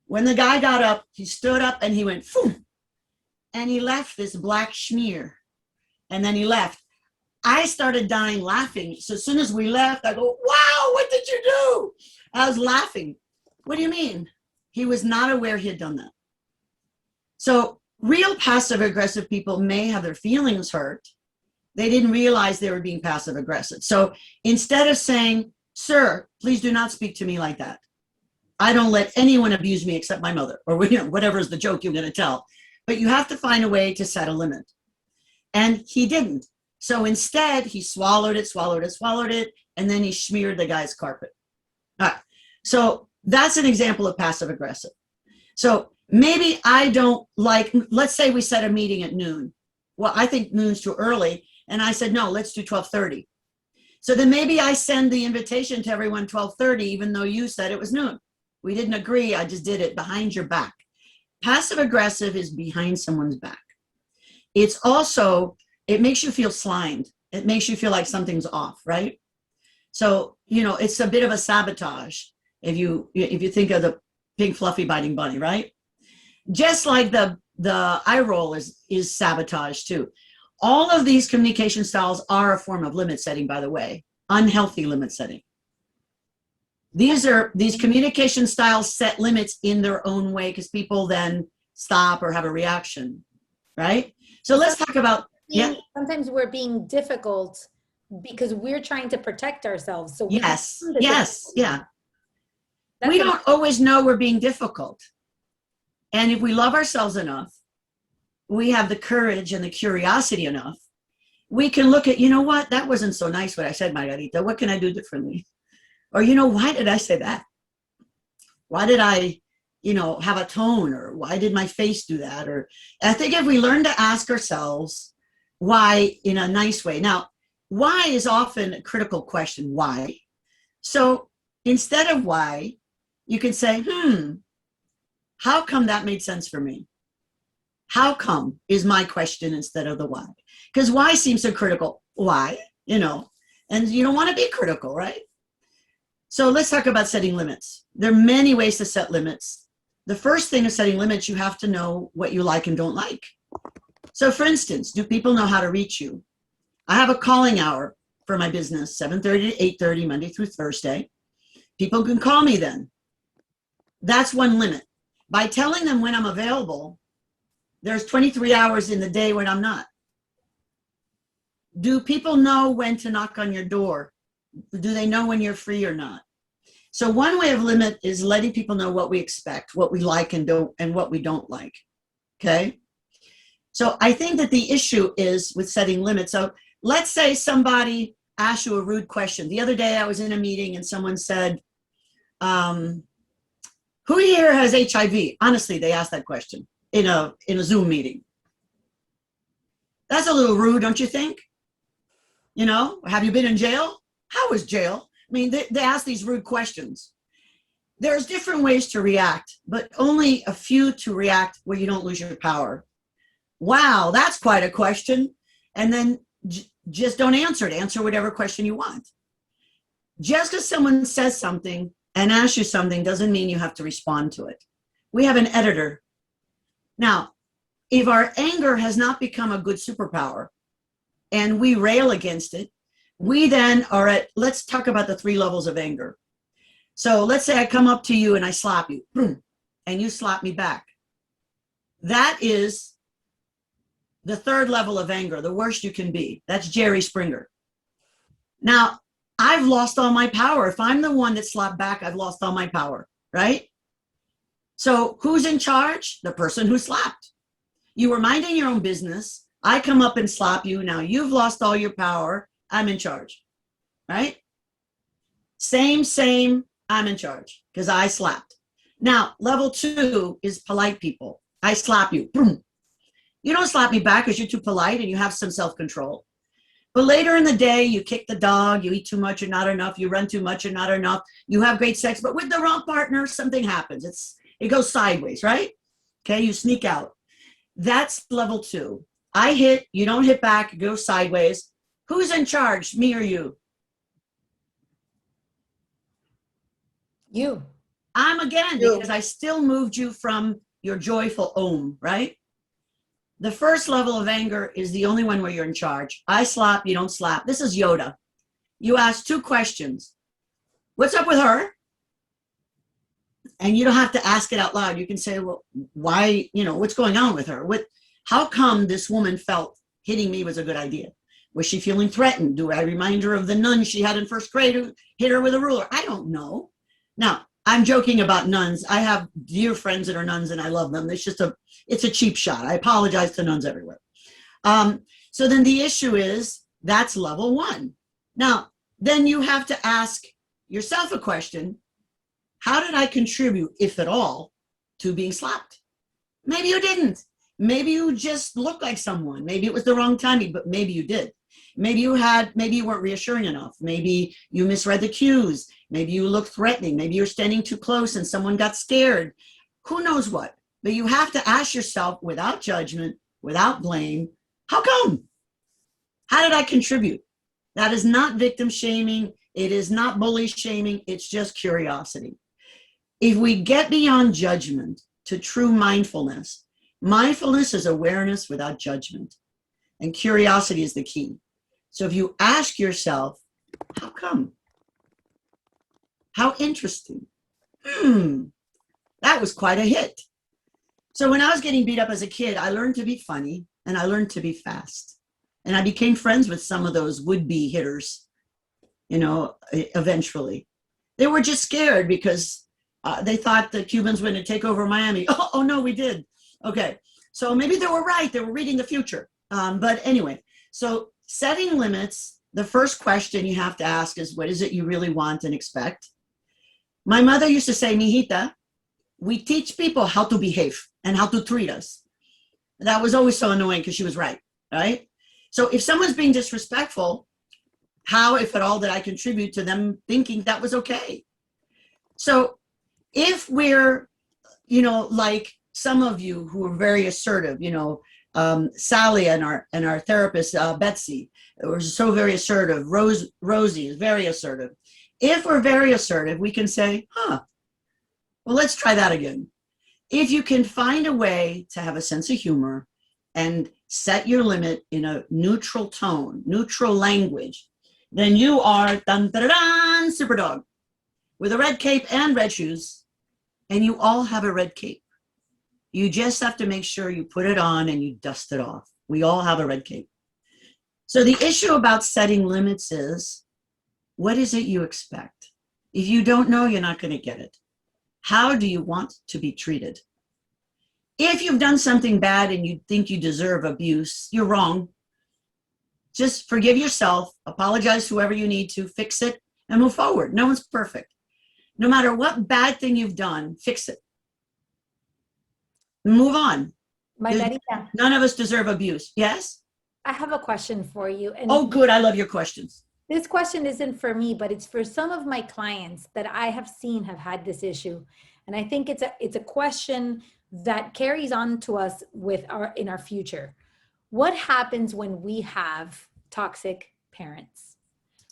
When the guy got up, he stood up and he went, phoom, and he left this black smear. And then he left. I started dying laughing. So as soon as we left, I go, wow, what did you do? I was laughing. What do you mean? He was not aware he had done that. So real passive aggressive people may have their feelings hurt. They didn't realize they were being passive aggressive. So instead of saying, sir, please do not speak to me like that. I don't let anyone abuse me except my mother, or whatever is the joke you're going to tell. But you have to find a way to set a limit. And he didn't. So instead, he swallowed it, and then he smeared the guy's carpet. All right. So that's an example of passive aggressive. So maybe I don't like, let's say we set a meeting at noon. Well, I think noon's too early. And I said, no, let's do 12:30. So then maybe I send the invitation to everyone 12:30, even though you said it was noon. We didn't agree. I just did it behind your back. Passive aggressive is behind someone's back. It's also, it makes you feel slimed. It makes you feel like something's off, right? So, you know, it's a bit of a sabotage if you think of the pink fluffy biting bunny, right? Just like the eye roll is sabotage too. All of these communication styles are a form of limit setting, by the way, unhealthy limit setting. These communication styles set limits in their own way because people then stop or have a reaction, right? So let's talk about, yeah. Sometimes we're being difficult because we're trying to protect ourselves. So yes, yeah. We don't always know we're being difficult. And if we love ourselves enough, we have the courage and the curiosity enough, we can look at, you know what, that wasn't so nice what I said, Margarita. What can I do differently? Or, you know, why did I say that? Why did I, you know, have a tone? Or why did my face do that? Or I think if we learn to ask ourselves why in a nice way. Now, why is often a critical question. Why? So instead of why, you can say, how come that made sense for me? How come is my question instead of the why. Because why seems so critical. Why? You know, and you don't want to be critical, right? So let's talk about setting limits. There are many ways to set limits. The first thing of setting limits, you have to know what you like and don't like. So for instance, do people know how to reach you? I have a calling hour for my business, 7:30 to 8:30, Monday through Thursday. People can call me then. That's one limit. By telling them when I'm available, there's 23 hours in the day when I'm not. Do people know when to knock on your door? Do they know when you're free or not? So one way of limit is letting people know what we expect, what we like and don't, and what we don't like. Okay. So I think that the issue is with setting limits. So let's say somebody asks you a rude question. The other day I was in a meeting and someone said, who here has HIV? Honestly, they asked that question in a Zoom meeting. That's a little rude, don't you think? You know, have you been in jail? How was jail? I mean, they ask these rude questions. There's different ways to react, but only a few to react where you don't lose your power. Wow, that's quite a question. And then just don't answer it. Answer whatever question you want. Just because someone says something and asks you something doesn't mean you have to respond to it. We have an editor. Now, if our anger has not become a good superpower and we rail against it, we then are at, let's talk about the 3 levels of anger. So let's say I come up to you and I slap you, boom, and you slap me back. That is the 3rd level of anger, the worst you can be. That's Jerry Springer. Now, I've lost all my power. If I'm the one that slapped back, I've lost all my power, right? So who's in charge? The person who slapped. You were minding your own business. I come up and slap you. Now you've lost all your power. I'm in charge, right? Same, I'm in charge because I slapped. Now, level 2 is polite people. I slap you. Boom. You don't slap me back because you're too polite and you have some self-control. But later in the day, you kick the dog, you eat too much or not enough, you run too much or not enough, you have great sex, but with the wrong partner, something happens. It goes sideways, right? Okay, you sneak out. That's level 2. I hit, you don't hit back, it goes sideways. Who's in charge, me or you? You. I'm again, because I still moved you from your joyful ohm, right? The first level of anger is the only one where you're in charge. I slap, you don't slap. This is Yoda. You ask 2 questions. What's up with her? And you don't have to ask it out loud. You can say, well, why, you know, what's going on with her? How come this woman felt hitting me was a good idea? Was she feeling threatened? Do I remind her of the nun she had in 1st grade who hit her with a ruler? I don't know. Now, I'm joking about nuns. I have dear friends that are nuns and I love them. It's a cheap shot. I apologize to nuns everywhere. So then the issue is, that's level 1. Now, then you have to ask yourself a question. How did I contribute, if at all, to being slapped? Maybe you didn't. Maybe you just looked like someone. Maybe it was the wrong timing, but maybe you did. Maybe you weren't reassuring enough. Maybe you misread the cues. Maybe you looked threatening. Maybe you're standing too close and someone got scared. Who knows what? But you have to ask yourself without judgment, without blame, how come? How did I contribute? That is not victim shaming. It is not bully shaming. It's just curiosity. If we get beyond judgment to true mindfulness, mindfulness is awareness without judgment. And curiosity is the key. So if you ask yourself, how come? How interesting. That was quite a hit. So when I was getting beat up as a kid, I learned to be funny and I learned to be fast. And I became friends with some of those would-be hitters, you know, eventually. They were just scared because they thought the Cubans were going to take over Miami. Oh, no, we did. Okay. So maybe they were right. They were reading the future. But anyway, so setting limits, the first question you have to ask is, what is it you really want and expect? My mother used to say, mijita, we teach people how to behave and how to treat us. That was always so annoying because she was right, right? So if someone's being disrespectful, how, if at all, did I contribute to them thinking that was okay? So if we're, like some of you who are very assertive, Sally and our therapist, Betsy, were so very assertive. Rosie is very assertive. If we're very assertive, we can say, well, let's try that again. If you can find a way to have a sense of humor and set your limit in a neutral tone, neutral language, then you are super dog with a red cape and red shoes, and you all have a red cape. You just have to make sure you put it on and you dust it off. We all have a red cape. So the issue about setting limits is, what is it you expect? If you don't know, you're not going to get it. How do you want to be treated? If you've done something bad and you think you deserve abuse, you're wrong. Just forgive yourself, apologize to whoever you need to, fix it, and move forward. No one's perfect. No matter what bad thing you've done, fix it. Move on. Margarita, None of us deserve abuse. Yes? I have a question for you. And Oh, good. I love your questions. this question isn't for me, but it's for some of my clients that I have seen have had this issue. And I think it's a question that carries on to us in our future. What happens when we have toxic parents?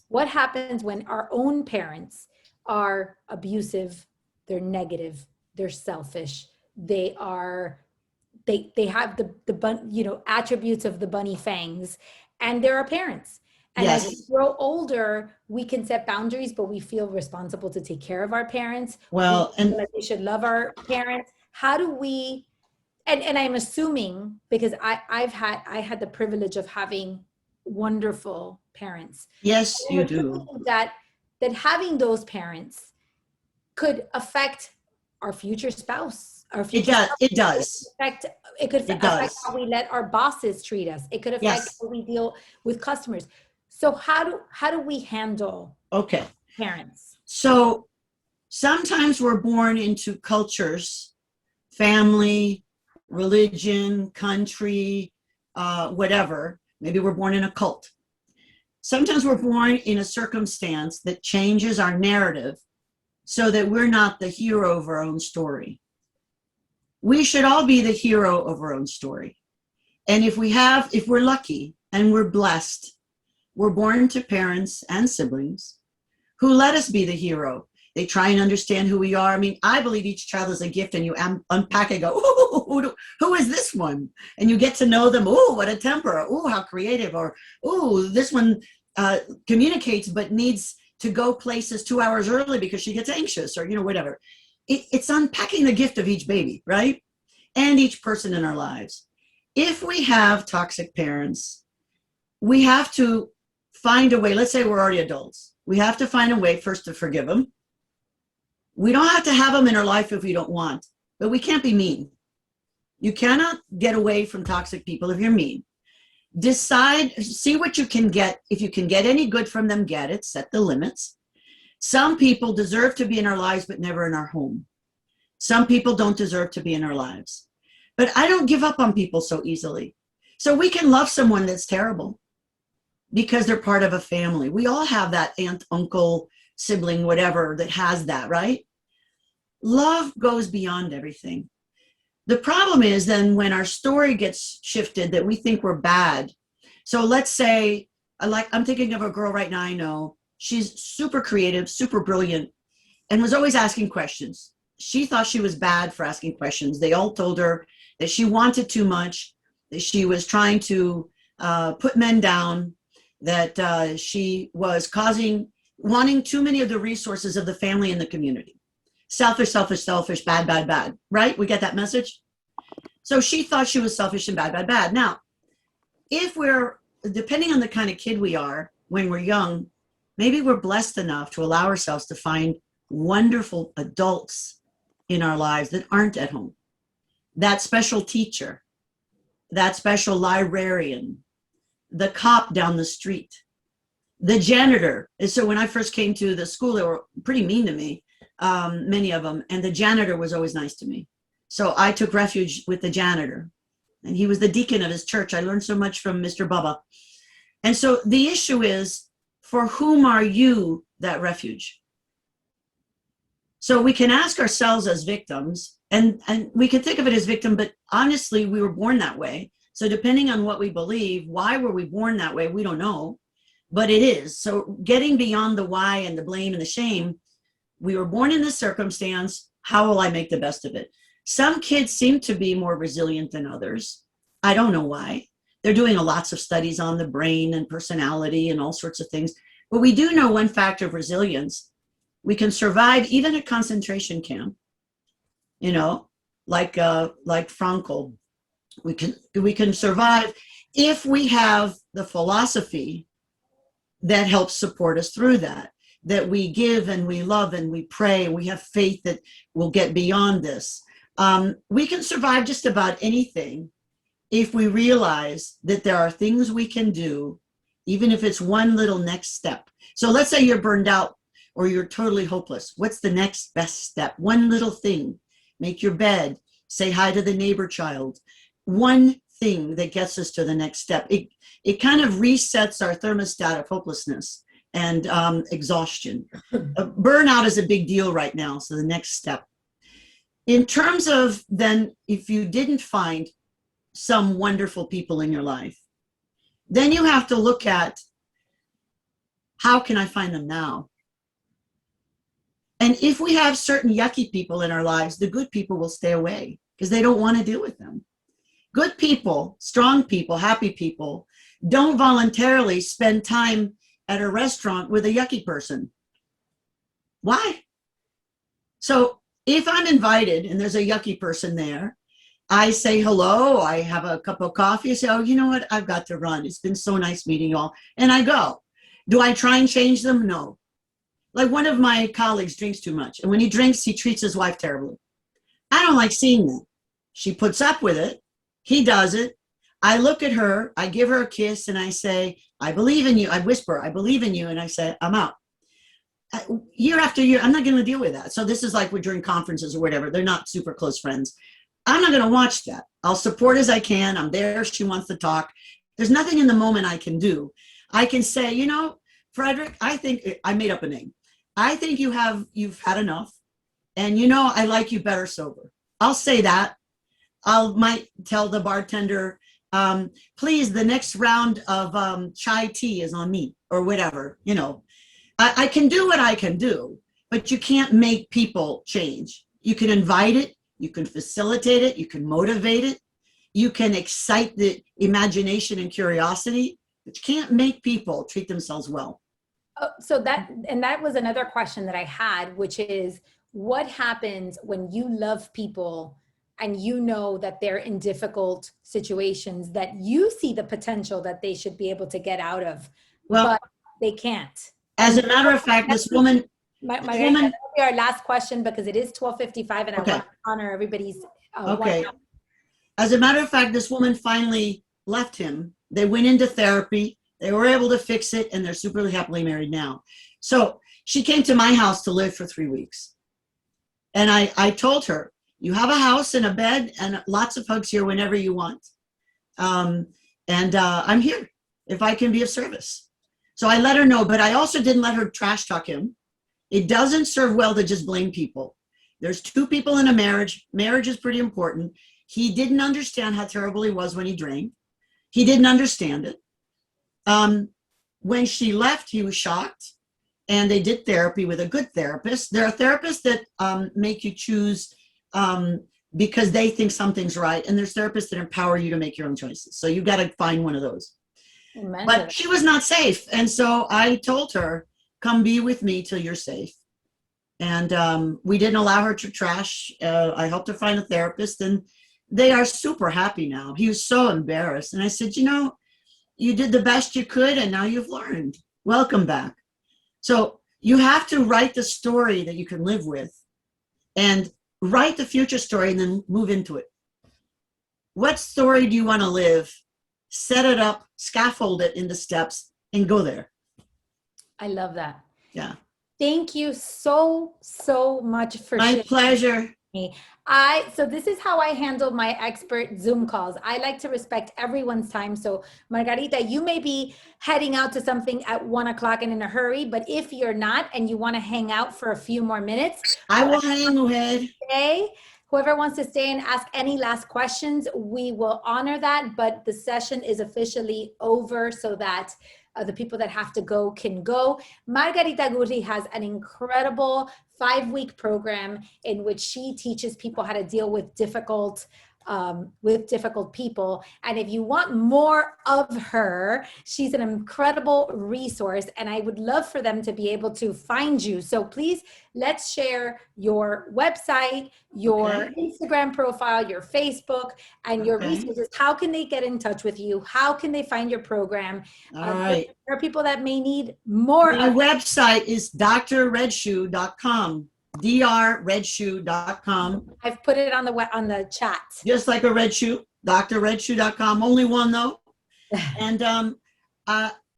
What happens when our own parents are abusive, they're negative, they're selfish, they have the attributes of the bunny fangs, and they're our parents. And Yes. as we grow older, we can set boundaries, but we feel responsible to take care of our parents. Well, We feel like we should love our parents. How do we, and I'm assuming, because I had the privilege of having wonderful parents. Yes, And you I'm do. assuming that having those parents could affect our future spouse, our It future does. spouse. It does. It could It affect does. how we let our bosses treat us. It could affect Yes. how we deal with customers. So how do we handle Okay. parents? So sometimes we're born into cultures, family, religion, country, whatever. Maybe we're born in a cult. Sometimes we're born in a circumstance that changes our narrative so that we're not the hero of our own story. We should all be the hero of our own story. And if we're lucky and we're blessed, we're born to parents and siblings who let us be the hero. They try and understand who we are. I mean, I believe each child is a gift, and you unpack and go, ooh, who is this one? And you get to know them. Ooh, what a temper. Ooh, how creative. Or, ooh, this one communicates but needs to go places 2 hours early because she gets anxious, or, whatever. It's unpacking the gift of each baby, right? And each person in our lives. If we have toxic parents, we have to find a way. Let's say we're already adults. We have to find a way first to forgive them. We don't have to have them in our life if we don't want, but we can't be mean. You cannot get away from toxic people if you're mean. Decide, see what you can get. If you can get any good from them, get it, set the limits. Some people deserve to be in our lives, but never in our home. Some people don't deserve to be in our lives. But I don't give up on people so easily. So we can love someone that's terrible because they're part of a family. We all have that aunt, uncle, sibling, whatever, that has that, right? Love goes beyond everything. The problem is then when our story gets shifted that we think we're bad. So let's say, I'm thinking of a girl right now I know. She's super creative, super brilliant, and was always asking questions. She thought she was bad for asking questions. They all told her that she wanted too much, that she was trying to put men down, that she was wanting too many of the resources of the family and the community. Selfish, selfish, selfish, bad, bad, bad, right? We get that message? So she thought she was selfish and bad, bad, bad. Now, if depending on the kind of kid we are, when we're young, maybe we're blessed enough to allow ourselves to find wonderful adults in our lives that aren't at home. That special teacher, that special librarian, the cop down the street, the janitor. And so when I first came to the school, they were pretty mean to me, many of them, and the janitor was always nice to me. So I took refuge with the janitor, and he was the deacon of his church. I learned so much from Mr. Bubba. And so the issue is, for whom are you that refuge? So we can ask ourselves as victims, and we can think of it as victim, but honestly, we were born that way. So depending on what we believe, why were we born that way? We don't know, but it is. So getting beyond the why and the blame and the shame, we were born in this circumstance. How will I make the best of it? Some kids seem to be more resilient than others. I don't know why. They're doing lots of studies on the brain and personality and all sorts of things. But we do know one factor of resilience. We can survive even a concentration camp, you know, like Frankel. We can survive if we have the philosophy that helps support us through that we give and we love and we pray and we have faith that we'll get beyond this. We can survive just about anything if we realize that there are things we can do, even if it's one little next step. So let's say you're burned out or you're totally hopeless. What's the next best step? One little thing. Make your bed. Say hi to the neighbor child. One thing that gets us to the next step. It kind of resets our thermostat of hopelessness and exhaustion. Burnout is a big deal right now, so the next step. In terms of then, if you didn't find some wonderful people in your life, then you have to look at, how can I find them now? And if we have certain yucky people in our lives, the good people will stay away because they don't want to deal with them. Good people, strong people, happy people don't voluntarily spend time at a restaurant with a yucky person. Why? So if I'm invited and there's a yucky person there, I say hello, I have a cup of coffee, I say, oh, you know what, I've got to run. It's been so nice meeting you all. And I go. Do I try and change them? No. Like one of my colleagues drinks too much. And when he drinks, he treats his wife terribly. I don't like seeing that. She puts up with it. He does it. I look at her, I give her a kiss, and I say, I believe in you. I whisper, I believe in you. And I say, I'm out. Year after year, I'm not going to deal with that. So this is like we're during conferences or whatever. They're not super close friends. I'm not going to watch that. I'll support as I can. I'm there. She wants to talk. There's nothing in the moment I can do. I can say, you know, Frederick, I think I made up a name. I think you've had enough. And, you know, I like you better sober. I'll say that. Might tell the bartender, please, the next round of chai tea is on me or whatever. You know, I can do what I can do, but you can't make people change. You can invite it. You can facilitate it. You can motivate it. You can excite the imagination and curiosity, but you can't make people treat themselves well. So that was another question that I had, which is, what happens when you love people and you know that they're in difficult situations that you see the potential that they should be able to get out of, but they can't? As a matter of fact, this woman, that'll be our last question because it is 12:55 and I want to honor everybody's. Okay. As a matter of fact, this woman finally left him. They went into therapy. They were able to fix it, and they're super happily married now. So she came to my house to live for 3 weeks. And I told her, you have a house and a bed and lots of hugs here whenever you want. I'm here if I can be of service. So I let her know, but I also didn't let her trash talk him. It doesn't serve well to just blame people. There's two people in a marriage. Marriage is pretty important. He didn't understand how terrible he was when he drank. He didn't understand it. When she left, he was shocked, and they did therapy with a good therapist. There are therapists that make you choose because they think something's right, and there's therapists that empower you to make your own choices. So you've got to find one of those. Amen. But she was not safe, and so I told her, come be with me till you're safe. And we didn't allow her to trash. I helped her find a therapist, and they are super happy now. He was so embarrassed. And I said, you know, you did the best you could, and now you've learned. Welcome back. So you have to write the story that you can live with and write the future story and then move into it. What story do you want to live set it up, scaffold it in the steps, and go there. I love that. Yeah. Thank you so, so much for My sharing. pleasure. So this is how I handle my expert Zoom calls. I like to respect everyone's time. So Margarita, you may be heading out to something at 1 o'clock and in a hurry, but if you're not and you want to hang out for a few more minutes, I will hang ahead. whoever wants to stay and ask any last questions, we will honor that. But the session is officially over so that the people that have to go can go. Margarita Gurri has an incredible 5-week program in which she teaches people how to deal with difficult people. And if you want more of her, she's an incredible resource, and I would love for them to be able to find you. So please, let's share your website, your Instagram profile, your Facebook, and your resources. How can they get in touch with you? How can they find your program? All right. There are people that may need more. My website is drredshoe.com. drredshoe.com. I've put it on the chat. Just like a red shoe, drredshoe.com. Only one though. And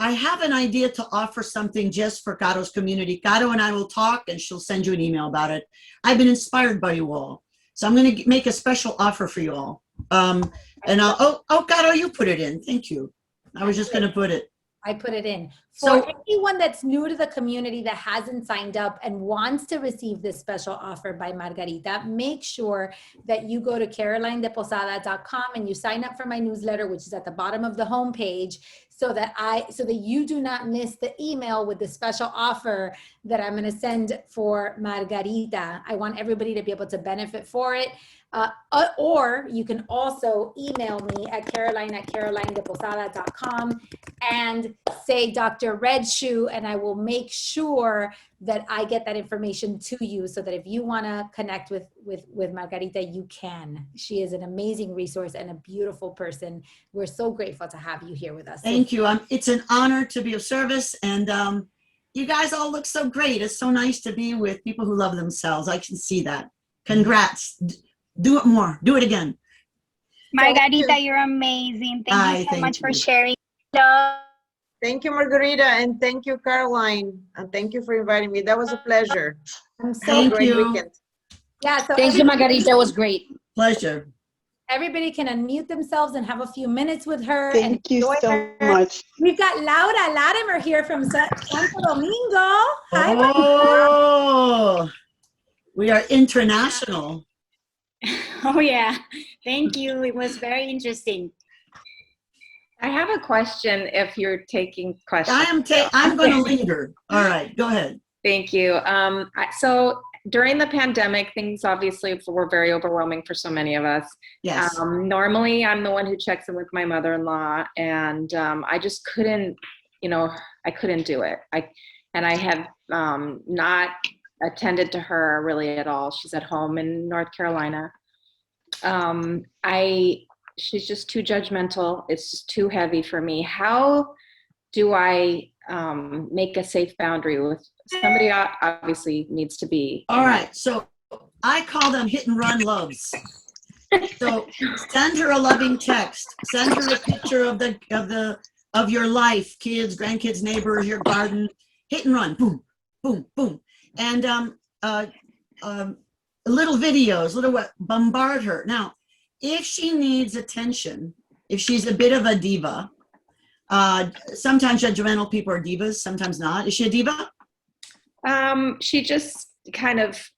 I have an idea to offer something just for Caro's community. Caro and I will talk, and she'll send you an email about it. I've been inspired by you all, so I'm going to make a special offer for you all. And Caro, you put it in. Thank you. I was just going to put it. I put it in. So- For anyone that's new to the community that hasn't signed up and wants to receive this special offer by Margarita, make sure that you go to carolinedeposada.com and you sign up for my newsletter, which is at the bottom of the homepage, so that you do not miss the email with the special offer that I'm going to send for Margarita. I want everybody to be able to benefit for it. Or you can also email me at caroline@carolinedeposada.com and say Dr. Red Shoe, and I will make sure that I get that information to you so that if you want to connect with Margarita, you can. She is an amazing resource and a beautiful person. We're so grateful to have you here with us. Thank you. It's an honor to be of service, and you guys all look so great. It's so nice to be with people who love themselves. I can see that. Congrats. Do it more. Do it again. Margarita, you're amazing. Thank you so much for sharing. Thank you, Margarita, and thank you, Caroline, and thank you for inviting me. That was a pleasure. I'm so Thank Great you. weekend. Yeah. So Thank you, Margarita. It was great. Pleasure. everybody can unmute themselves and have a few minutes with her. Thank you enjoy so her. much. We've got Laura Latimer here from Santo Domingo. Hi, Oh, we are international. Oh yeah, thank you. It was very interesting. I have a question if you're taking questions. I'm going to linger. All right, go ahead. Thank you. So during the pandemic, things obviously were very overwhelming for so many of us. Yes. Normally, I'm the one who checks in with my mother-in-law, and I just couldn't, I couldn't do it. I have not attended to her really at all. She's at home in North Carolina. She's just too judgmental. It's just too heavy for me. How do I make a safe boundary with somebody? Obviously needs to be. All right. So I call them hit and run loves. So send her a loving text. Send her a picture of your life, kids, grandkids, neighbors, your garden. Hit and run. Boom, boom, boom. And little videos, bombard her. Now, if she needs attention, if she's a bit of a diva, sometimes judgmental people are divas, sometimes not. Is she a diva? She just kind of,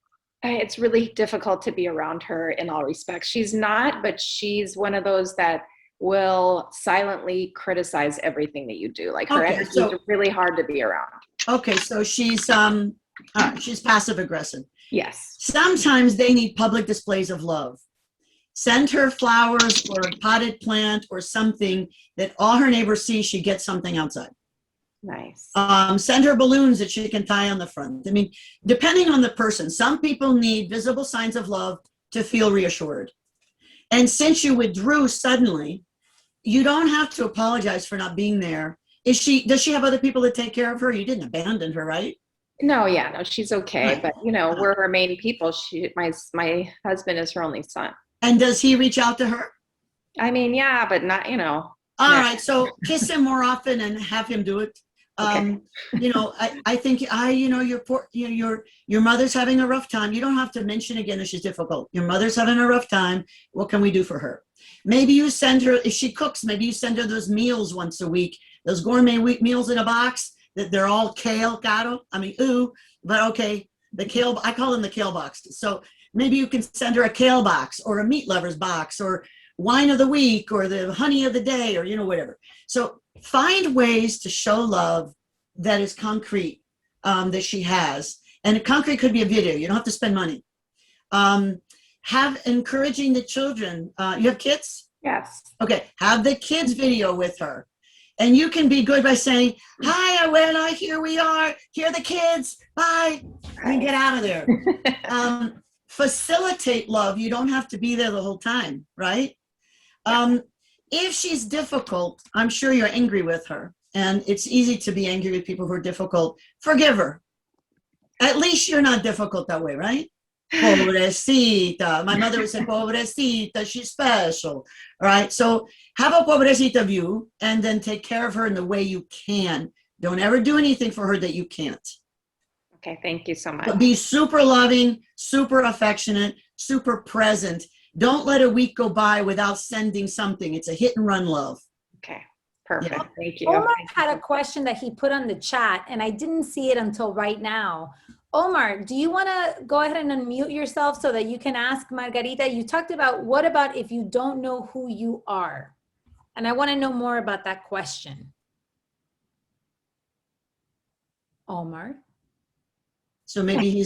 it's really difficult to be around her in all respects. She's not, but she's one of those that will silently criticize everything that you do. Like her energy is really hard to be around. Okay, so she's passive aggressive. Yes. Sometimes they need public displays of love. Send her flowers or a potted plant or something that all her neighbors see. She gets something outside. Nice. Send her balloons that she can tie on the front. I mean, depending on the person, some people need visible signs of love to feel reassured. And since you withdrew suddenly, you don't have to apologize for not being there. Does she have other people that take care of her? You didn't abandon her, right? No, she's okay. Right. But we're her main people. My husband is her only son. And does he reach out to her? I mean, yeah, but not, All Yeah. right, so kiss him more often and have him do it. Okay. You know, I think you know, your mother's having a rough time. You don't have to mention again that she's difficult. Your mother's having a rough time. What can we do for her? Maybe you send her, if she cooks, maybe you send her those meals once a week, those gourmet meals in a box that they're all kale, Caro. I mean, ooh, but okay, the kale, I call them the kale box. So maybe you can send her a kale box or a meat lovers box or wine of the week or the honey of the day or, you know, whatever. So find ways to show love that is concrete, that she has. And concrete could be a video. You don't have to spend money. Have encouraging the children. You have kids? Yes. Okay. Have the kids video with her. And you can be good by saying, hi, Abuela, here we are. Here are the kids. Bye. And get out of there. Facilitate love. You don't have to be there the whole time, right? If she's difficult, I'm sure you're angry with her. And it's easy to be angry with people who are difficult. Forgive her. At least you're not difficult that way, right? Pobrecita. My mother would say, pobrecita, she's special. All right. So have a pobrecita view and then take care of her in the way you can. Don't ever do anything for her that you can't. Okay. Thank you so much. But be super loving, super affectionate, super present. Don't let a week go by without sending something. It's a hit and run love. Okay. Perfect. Yeah. Thank you. Omar had a question that he put on the chat, and I didn't see it until right now. Omar, do you want to go ahead and unmute yourself so that you can ask Margarita? You talked about what about if you don't know who you are? And I want to know more about that question. Omar? So maybe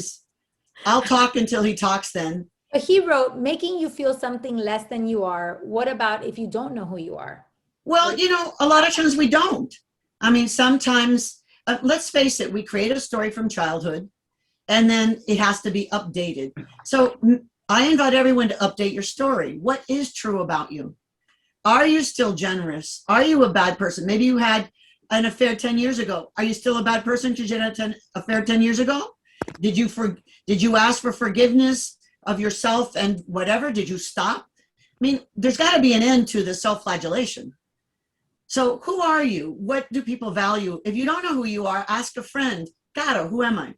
I'll talk until he talks then. But he wrote, making you feel something less than you are. What about if you don't know who you are? Well, you know, a lot of times we don't. I mean, sometimes, let's face it, we create a story from childhood and then it has to be updated. So I invite everyone to update your story. What is true about you? Are you still generous? Are you a bad person? Maybe you had an affair 10 years ago. Are you still a bad person because you had an affair 10 years ago? Did you ask for forgiveness of yourself and whatever? Did you stop? I mean, there's got to be an end to the self-flagellation. So who are you? What do people value? If you don't know who you are, ask a friend. Caro, who am I?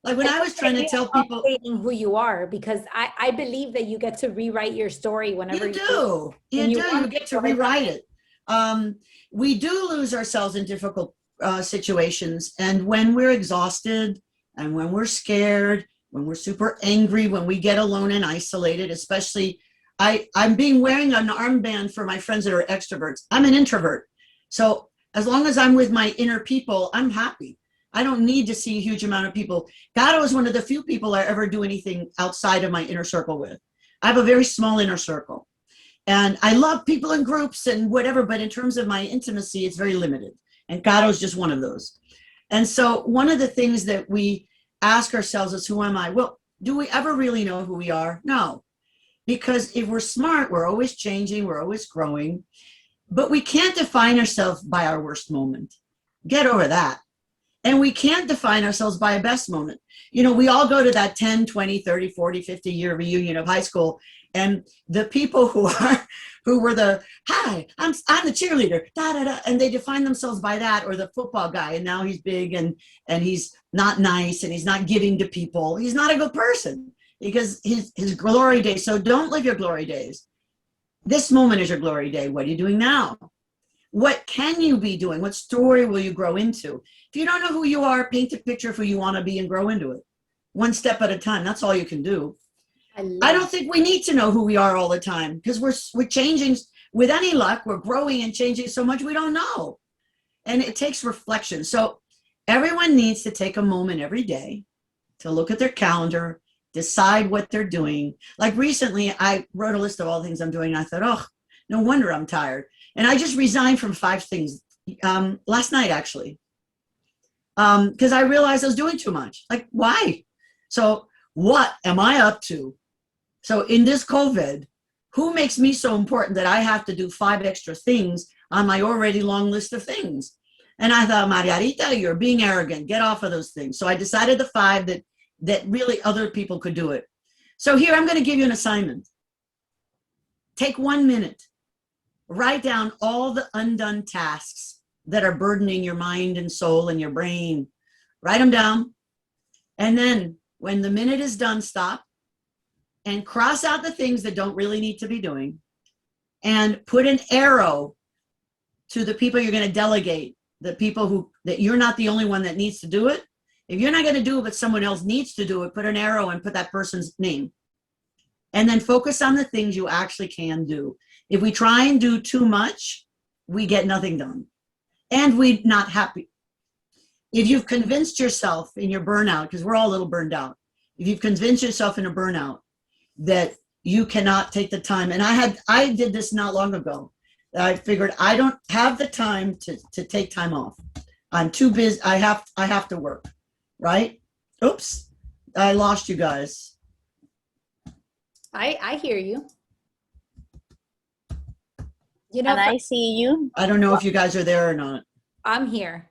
Like when I was trying to tell people. Who you are, because I believe that you get to rewrite your story whenever you do. You get to rewrite it. We do lose ourselves in difficult situations. And when we're exhausted and when we're scared, when we're super angry, when we get alone and isolated, especially I'm wearing an armband for my friends that are extroverts. I'm an introvert. So as long as I'm with my inner people, I'm happy. I don't need to see a huge amount of people. Caro is one of the few people I ever do anything outside of my inner circle with. I have a very small inner circle. And I love people in groups and whatever, but in terms of my intimacy, it's very limited. And Caro is just one of those. And so one of the things that we ask ourselves is, who am I? Well, do we ever really know who we are? No. Because if we're smart, we're always changing, we're always growing, but we can't define ourselves by our worst moment. Get over that. And we can't define ourselves by a best moment. You know, we all go to that 10, 20, 30, 40, 50 year reunion of high school. And the people who were the, hi, I'm the cheerleader, da, da, da, and they define themselves by that, or the football guy, and now he's big and he's not nice and he's not giving to people. He's not a good person. Because his glory days. So don't live your glory days. This moment is your glory day. What are you doing now? What can you be doing? What story will you grow into? If you don't know who you are, paint a picture of who you want to be and grow into it. One step at a time. That's all you can do. I don't think we need to know who we are all the time, because we're changing. With any luck, we're growing and changing so much we don't know. And it takes reflection. So everyone needs to take a moment every day to look at their calendar, decide what they're doing. Like recently, I wrote a list of all the things I'm doing. And I thought, oh, no wonder I'm tired. And I just resigned from 5 things last night, actually, because I realized I was doing too much. Like, why? So what am I up to? So in this COVID, who makes me so important that I have to do 5 extra things on my already long list of things? And I thought, Margarita, you're being arrogant. Get off of those things. So I decided the 5 that really other people could do it. So here, I'm going to give you an assignment. Take 1 minute Write down all the undone tasks that are burdening your mind and soul and your brain. Write them down. And then when the minute is done, stop and cross out the things that don't really need to be doing and put an arrow to the people you're going to delegate, the people who, that you're not the only one that needs to do it. If you're not going to do it, but someone else needs to do it, put an arrow and put that person's name. And then focus on the things you actually can do. If we try and do too much, we get nothing done. And we're not happy. If you've convinced yourself in your burnout, because we're all a little burned out, if you've convinced yourself in a burnout that you cannot take the time, and I did this not long ago. I figured I don't have the time to take time off. I'm too busy. I have to work, right? Oops, I lost you guys. I hear you. You know, And I see you. I don't know if you guys are there or not. I'm here.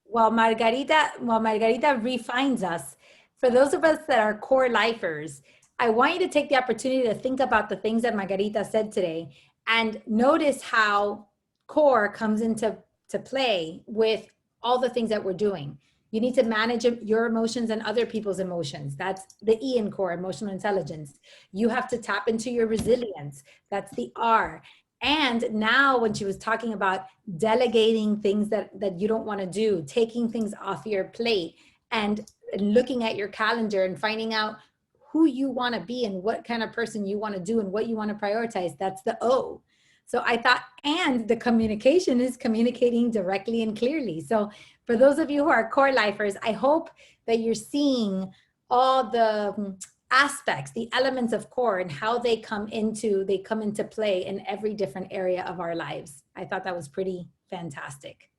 While Margarita refines us, for those of us that are core lifers, I want you to take the opportunity to think about the things that Margarita said today and notice how core comes into play with all the things that we're doing. You need to manage your emotions and other people's emotions. That's the E in core, emotional intelligence. You have to tap into your resilience. That's the R. And now when she was talking about delegating things that you don't want to do, taking things off your plate and looking at your calendar and finding out who you want to be and what kind of person you want to do and what you want to prioritize, that's the O. So I thought, and the communication is communicating directly and clearly. So for those of you who are core lifers, I hope that you're seeing all the aspects, the elements of core and how they come into play in every different area of our lives. I thought that was pretty fantastic.